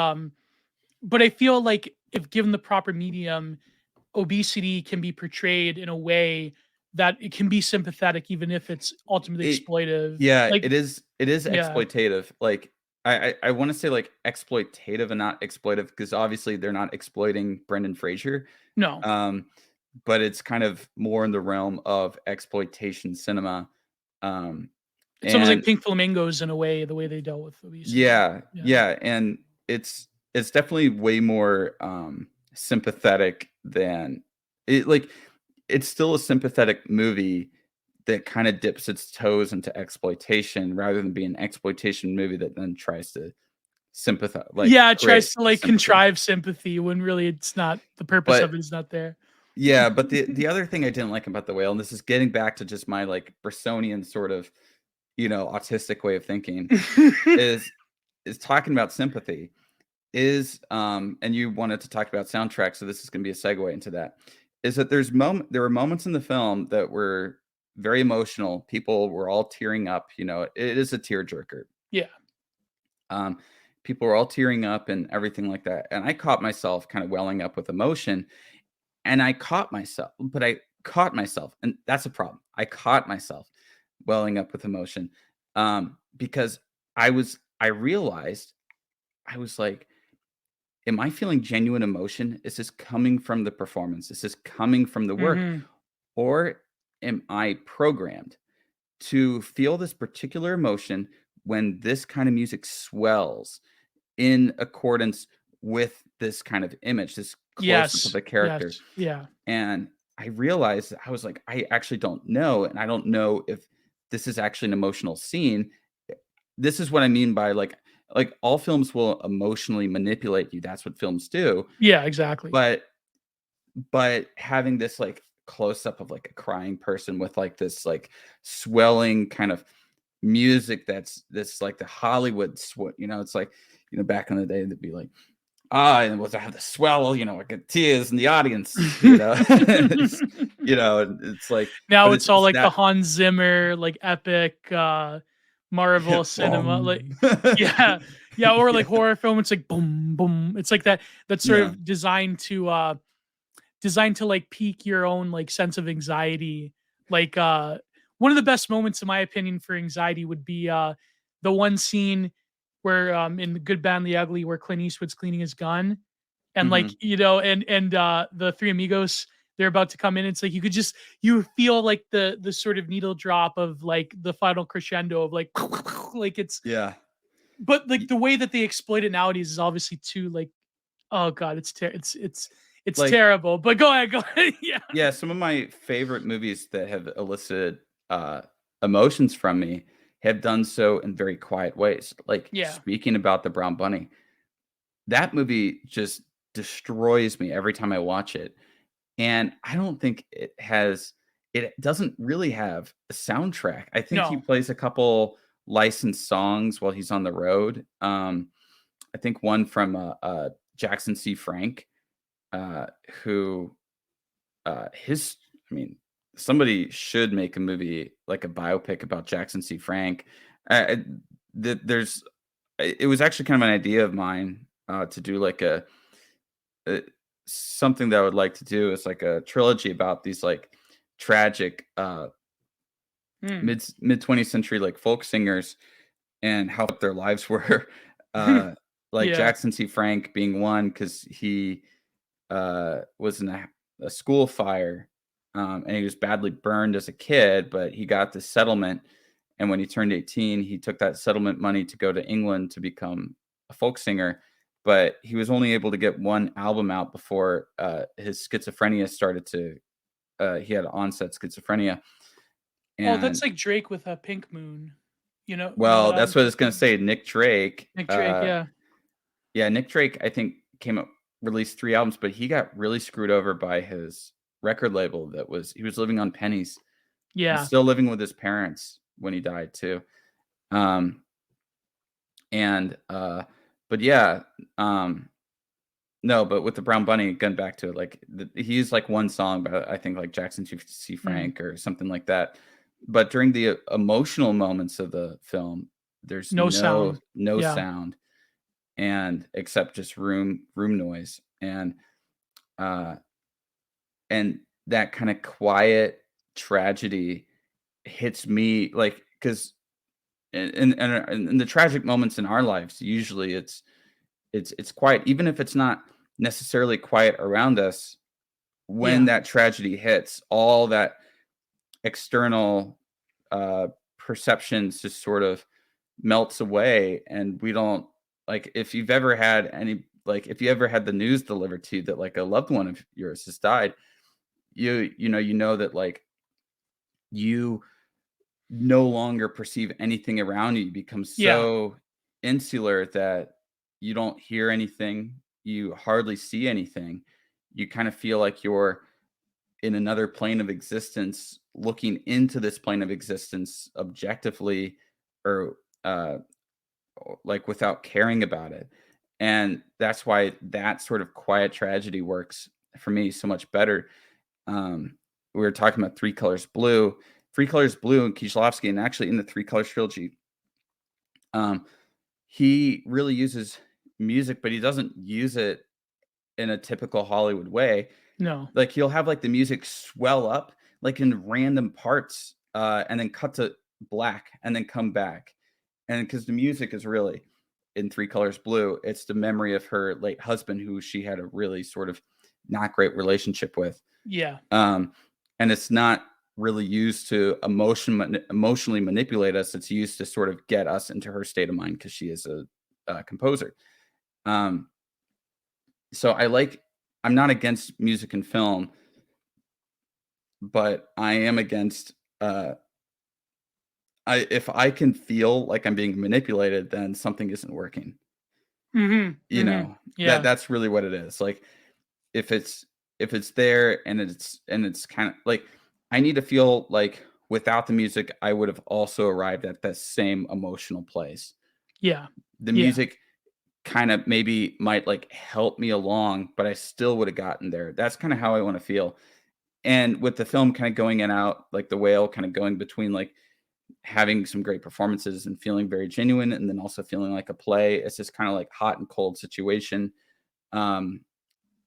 but I feel like if given the proper medium, obesity can be portrayed in a way that it can be sympathetic, even if it's ultimately It exploitive. yeah, Like, it is yeah, exploitative. Like I want to say like exploitative and not exploitive, because obviously they're not exploiting Brendan Fraser. no, Um, but it's kind of more in the realm of exploitation cinema. Um, it's almost like and Pink Flamingos in a way, the way they dealt with obesity. yeah, Yeah. yeah, and it's it's definitely way more sympathetic than it. Like, it's still a sympathetic movie that kind of dips its toes into exploitation rather than being an exploitation movie that then tries to sympathize, like Yeah, it tries create to like sympathy. contrive sympathy when really it's not, the purpose of But it is not there. yeah, but the other thing I didn't like about The Whale, and this is getting back to just my like Brissonian sort of, autistic way of thinking, is talking about sympathy. And you wanted to talk about soundtrack, so this is gonna be a segue into that. Is that there were moments in the film that were very emotional. People were all tearing up, it is a tearjerker. Yeah. Um, People were all tearing up and everything like that. And I caught myself kind of welling up with emotion. And I caught myself, and that's a problem. I caught myself welling up with emotion, because I realized, I was like, am I feeling genuine emotion? Is this coming from the performance? Is this coming from the work? Mhm. Or am I programmed to feel this particular emotion when this kind of music swells in accordance with this kind of image, this close up of Yes. a character? Yes. Yeah. And I realized, I was like, I actually don't know. And I don't know if this is actually an emotional scene. This is what I mean by like all films will emotionally manipulate you. That's what films do. Yeah, exactly. But having this like close up of like a crying person with like this like swelling kind of music, that's this like the Hollywood it's like, back in the day they'd be like, and was I have the swell, I get tears in the audience, and it's like, Now but it's all it's like the that. Hans Zimmer, like epic Marvel cinema. Like Boom. yeah. Yeah, or like horror film, it's like boom, boom. It's like that's sort Yeah. of designed to like pique your own like sense of anxiety. Like one of the best moments in my opinion for anxiety would be the one scene where in The Good Bad and the Ugly, where Clint Eastwood's cleaning his gun, and like Mhm. the three amigos, they're about to come in. It's like you feel like the sort of needle drop of like the final crescendo of like like it's, Yeah. but like Y the way that they exploit it nowadays is obviously too like, oh god, it's like, terrible. But go ahead. Yeah. yeah, some of my favorite movies that have elicited, emotions from me have done so in very quiet ways. Like, Yeah. speaking about The Brown Bunny, that movie just destroys me every time I watch it. And I don't think it doesn't really have a soundtrack. I think he No. plays a couple licensed songs while he's on the road. I think one from, Jackson C. Frank, uh, who, his I mean, somebody should make a movie, like a biopic about Jackson C. Frank. I there's it was actually kind of an idea of mine, to do like uh, something that I would like to do is like a trilogy about these like tragic Mm. mid 20th century like folk singers and how their lives were. uh like Yeah. Jackson C. Frank being one, because he was in a school fire, and he was badly burned as a kid, but he got the settlement, and when he turned 18 he took that settlement money to go to England to become a folk singer. But he was only able to get one album out before his schizophrenia started to he had onset schizophrenia. Oh, that's And like Drake with a Pink Moon. You know what well, I'm that's what I was thinking gonna of? say. Nick Drake, Nick Drake, yeah. yeah, Nick Drake, I think came up released 3 albums, but he got really screwed over by his record label. He was living on pennies. He's Yeah. still living with his parents when he died too. Um, and but yeah, no, but with the Brown Bunny, going back to it, like he used like one song, but I think like Jackson C. Mm. Frank or something like that. But during the emotional moments of the film, there's No sound. no Yeah. sound, and except just room noise. Uh and that kind of quiet tragedy hits me, like, because in the tragic moments in our lives, usually it's quiet, even if it's not necessarily quiet around us. When Yeah. that tragedy hits, all that external uh perceptions just sort of melts away, and we don't, like, if you've ever had any like if you ever had the news delivered to you that like a loved one of yours has died, you know that like you no longer perceive anything around you. You become Yeah. so insular that you don't hear anything, you hardly see anything. You kind of feel like you're in another plane of existence, looking into this plane of existence objectively, or like without caring about it. And that's why that sort of quiet tragedy works for me so much better. We were talking about Three Colors Blue. Three Colors Blue and Kieślowski, and actually in the Three Colors trilogy, um, he really uses music, but he doesn't use it in a typical Hollywood way. No. Like he'll have like the music swell up like in random parts, and then cut to black and then come back. And because the music is really in Three Colors Blue, it's the memory of her late husband, who she had a really sort of not great relationship with. Yeah. And it's not really used to emotionally manipulate us. It's used to sort of get us into her state of mind because she is a composer. So I'm not against music and film, but I am against, if I can feel like I'm being manipulated, then something isn't working. Mhm. You Mhm. know, Yeah. that's really what it is. Like if it's there and it's kind of like I need to feel like without the music, I would have also arrived at that same emotional place. Yeah. The Yeah. music kind of maybe might like help me along, but I still would have gotten there. That's kind of how I want to feel. And with the film kind of going in and out, like the whale kind of going between like having some great performances and feeling very genuine and then also feeling like a play. It's just kind of like hot and cold situation. Um,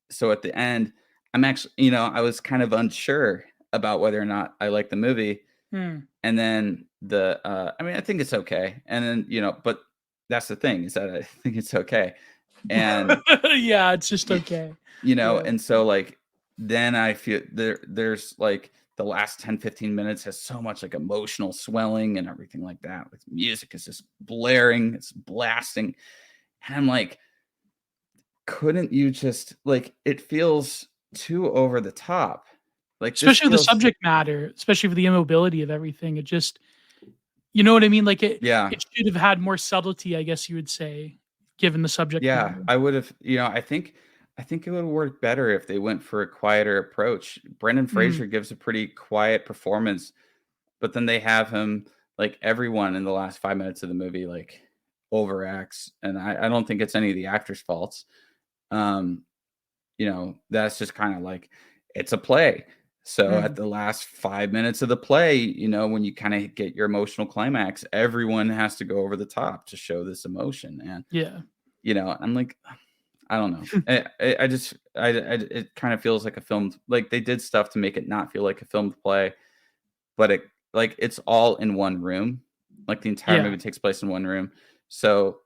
so at the end, I'm actually, I was kind of unsure about whether or not I liked the movie. Mm. And then I think it's okay. And then, but that's the thing is that I think it's okay. And, Yeah, it's just okay. Yeah. and so like, then I feel there's like the last 10-15 minutes has so much like emotional swelling and everything like that. Like music is just blaring, it's blasting. And I'm like, couldn't you just like it feels too over the top. Like this Especially with the feels subject matter, especially with the immobility of everything, it just you know what I mean? Like, yeah. it should have had more subtlety, I guess you would say, given the subject Yeah, matter. I would have, I think it would work better if they went for a quieter approach. Brendan Mm. Fraser gives a pretty quiet performance, but then they have him like everyone in the last 5 minutes of the movie like overacts, and I don't think it's any of the actors' faults. Um, that's just kind of like it's a play. So at Mm. the last 5 minutes of the play, when you kind of get your emotional climax, everyone has to go over the top to show this emotion. And, Yeah. I'm like, I don't know. I just, it kind of feels like a filmed, like they did stuff to make it not feel like a filmed play, but it's all in one room. Like the entire Yeah. movie takes place in one room. So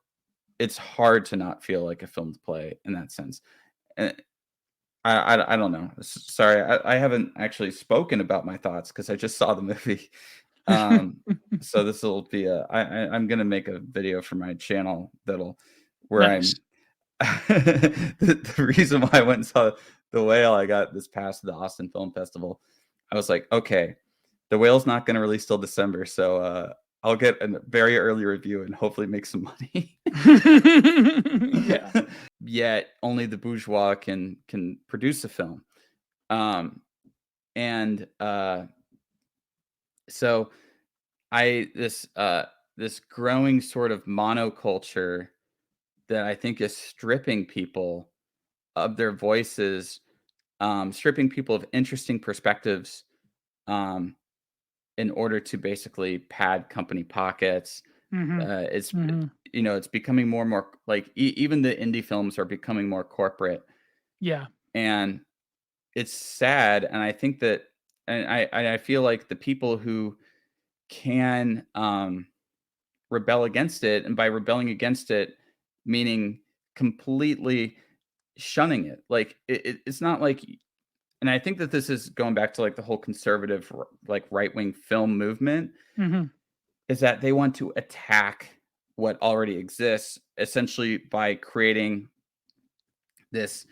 it's hard to not feel like a filmed play in that sense. And I don't know. Sorry, I haven't actually spoken about my thoughts because I just saw the movie. So this will be I'm gonna make a video for my channel where Nice. I'm the reason why I went and saw The Whale I got this past the Austin Film Festival. I was like, okay, The Whale's not gonna release till December, so I'll get a very early review and hopefully make some money. Yeah. Yet only the bourgeois can produce a film. Um, and so this growing sort of monoculture that I think is stripping people of their voices, stripping people of interesting perspectives, um, in order to basically pad company pockets. Mhm. It's Mhm. it's becoming more and more like even the indie films are becoming more corporate, Yeah. and it's sad. And I think that, and I feel like the people who can rebel against it, and by rebelling against it, meaning completely shunning it. Like it's not like, and I think that this is going back to like the whole conservative like right wing film movement, Mhm. is that they want to attack what already exists essentially by creating this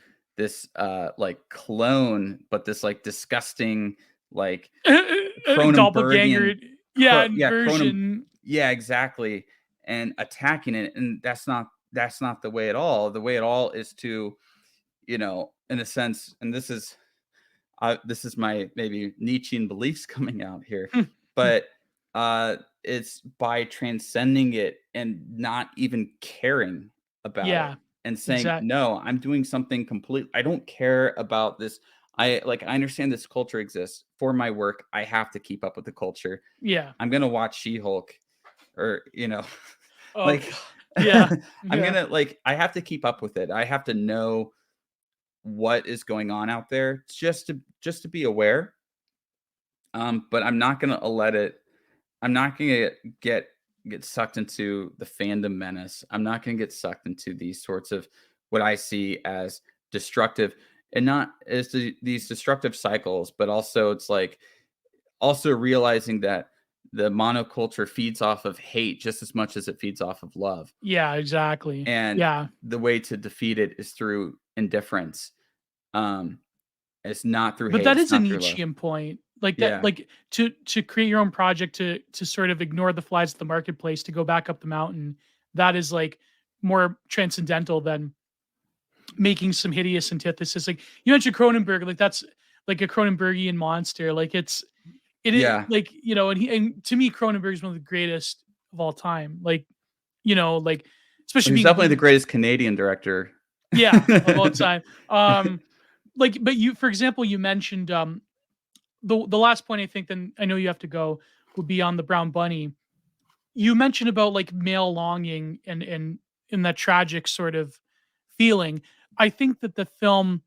like clone, but this like disgusting like Doppelganger, Cronenbergian yeah, yeah, inversion. yeah, exactly, and attacking it, and that's not the way at all. The way at all is to, in a sense, and this is my maybe Nietzschean beliefs coming out here, but it's by transcending it and not even caring about it Yeah, and saying, exact. no, I'm doing something complete. I don't care about this. I understand this culture exists for my work. I have to keep up with the culture. Yeah. I'm gonna watch She-Hulk, or Oh, like yeah, I'm yeah, gonna like I have to keep up with it. I have to know what is going on out there just to be aware. But I'm not gonna let it. I'm not gonna get sucked into the fandom menace. I'm not gonna get sucked into these sorts of what I see as destructive, and not as these destructive cycles, but also it's like also realizing that the monoculture feeds off of hate just as much as it feeds off of love, yeah, exactly. and Yeah. the way to defeat it is through indifference. Um, it's not through But hate. that It's is a not through love. Nietzschean point. Like that, Yeah. like to create your own project, to sort of ignore the flies of the marketplace, to go back up the mountain. That is like more transcendental than making some hideous antithesis. Like you mentioned Cronenberg, like that's like a Cronenbergian monster. Like it Yeah. like, and to me, Cronenberg is one of the greatest of all time. Like, like especially He's definitely the being, greatest Canadian director. yeah, of all time. Like, but you, for example, you mentioned the last point, I think, then I know you have to go, would be on the brown bunny. You mentioned about like male longing and in that tragic sort of feeling. I think that the film,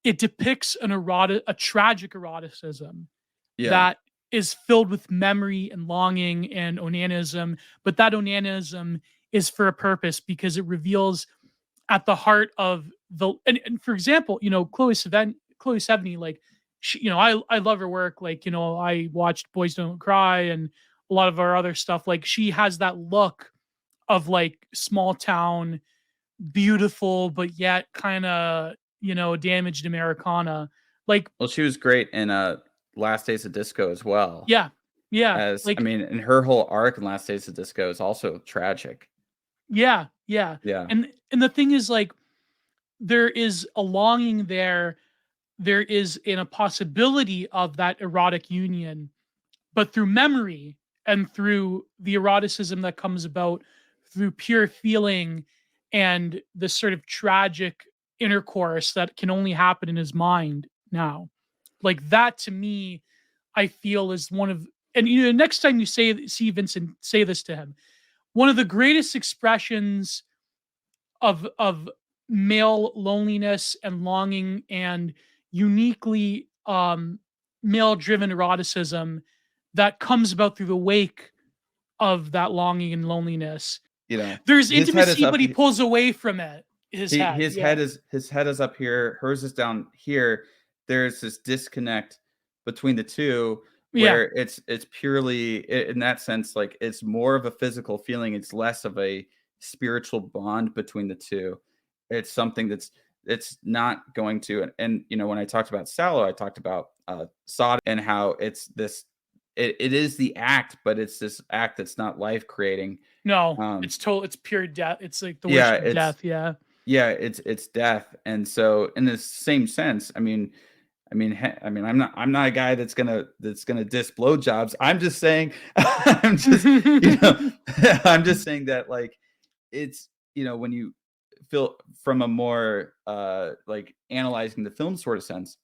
it depicts a tragic eroticism Yeah. that is filled with memory and longing and onanism, but that onanism is for a purpose because it reveals at the heart of and for example, Chloe Sevigny, like she, I love her work. Like, I watched Boys Don't Cry and a lot of our other stuff. Like she has that look of like small town, beautiful, but yet kind of, damaged Americana. Like, Well, she was great in Last Days of Disco as well. yeah, yeah, As I like, mean, and her whole arc in Last Days of Disco is also tragic. yeah, yeah. Yeah. And the thing is, like, there is a longing there. There is a possibility of that erotic union, but through memory and through the eroticism that comes about through pure feeling and this sort of tragic intercourse that can only happen in his mind now. Like that to me, I feel is one of, and next time you see Vincent, say this to him, one of the greatest expressions of male loneliness and longing and uniquely male driven eroticism that comes about through the wake of that longing and loneliness. There's His head is intimacy, up. but he pulls away from it. His He head, yeah, his head is up here, hers is down here. There's this disconnect between the two yeah, where it's purely in that sense, like it's more of a physical feeling. It's less of a spiritual bond between the two. It's something that's it's not going to, and when I talked about Sallow, I talked about Sod, and how it's this it is the act, but it's this act that's not life creating. no, Um it's pure death. It's like the yeah, worship of it's death. Yeah, yeah, it's death, and so in the same sense, I'm not a guy that's gonna diss blowjobs. I'm just saying, I'm just I'm just saying that like it's when you feel from a more like analyzing the film sort of sense,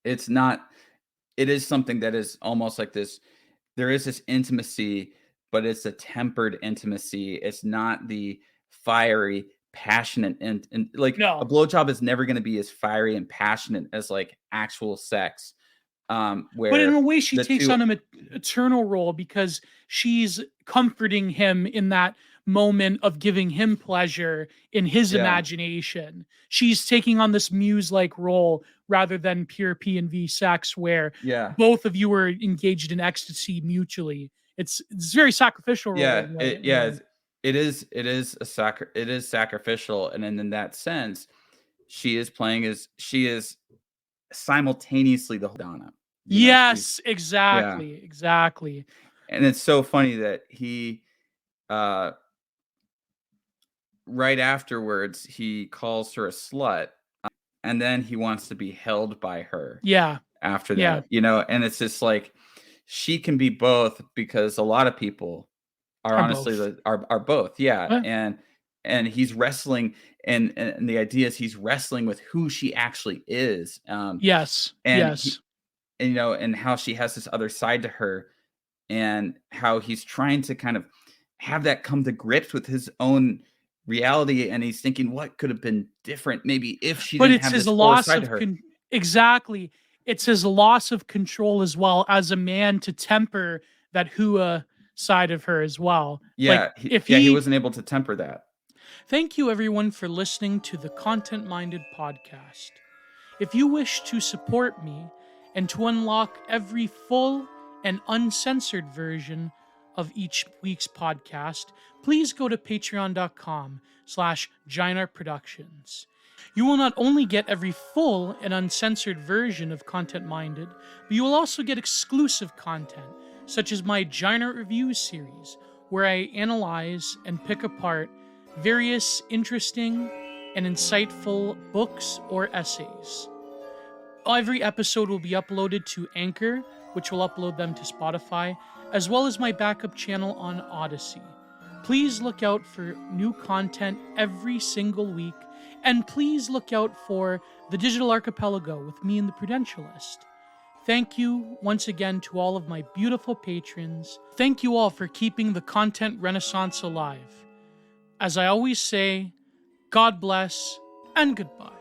it's not. It is something that is almost like this. There is this intimacy, but it's a tempered intimacy. It's not the fiery, passionate, and like a no, blowjob is never going to be as fiery and passionate as like actual sex. but in Where a way, she the takes two, on a maternal role because she's comforting him in that moment of giving him pleasure in his yeah, imagination. She's taking on this muse-like role rather than pure P and V sex, where yeah, both of you are engaged in ecstasy mutually. It's a very sacrificial role yeah, in a way. it is it is a it is sacrificial, and then in that sense. she is simultaneously the Donna. Yes, Yeah. exactly. And it's so funny that he uh right afterwards he calls her a slut, and then he wants to be held by her Yeah, after yeah. that, and it's just like she can be both because a lot of people are Are honestly both. are both. Yeah. Yeah. And he's wrestling, and the idea is he's wrestling with who she actually is. Yes, And he yes. and, and how she has this other side to her, and how he's trying to kind of have that come to grips with his own reality, and he's thinking what could have been different maybe if she But didn't it's have his this horror loss side to of her. exactly. It's his loss of control as well as a man to temper that hua side of her as well. Like Yeah, if he he wasn't able to temper that. Thank you everyone for listening to the Content Minded podcast. If you wish to support me and to unlock every full and uncensored version of each week's podcast, please go to patreon.com/GiantArtProductions. You will not only get every full and uncensored version of Content Minded, but you will also get exclusive content, such as my Giant Art Reviews series, where I analyze and pick apart various interesting and insightful books or essays. Every episode will be uploaded to Anchor, which will upload them to Spotify, as well as my backup channel on Odyssey. Please look out for new content every single week, and please look out for the Digital Archipelago with me and the Prudentialist. Thank you once again to all of my beautiful patrons. Thank you all for keeping the content renaissance alive. As I always say, God bless and goodbye.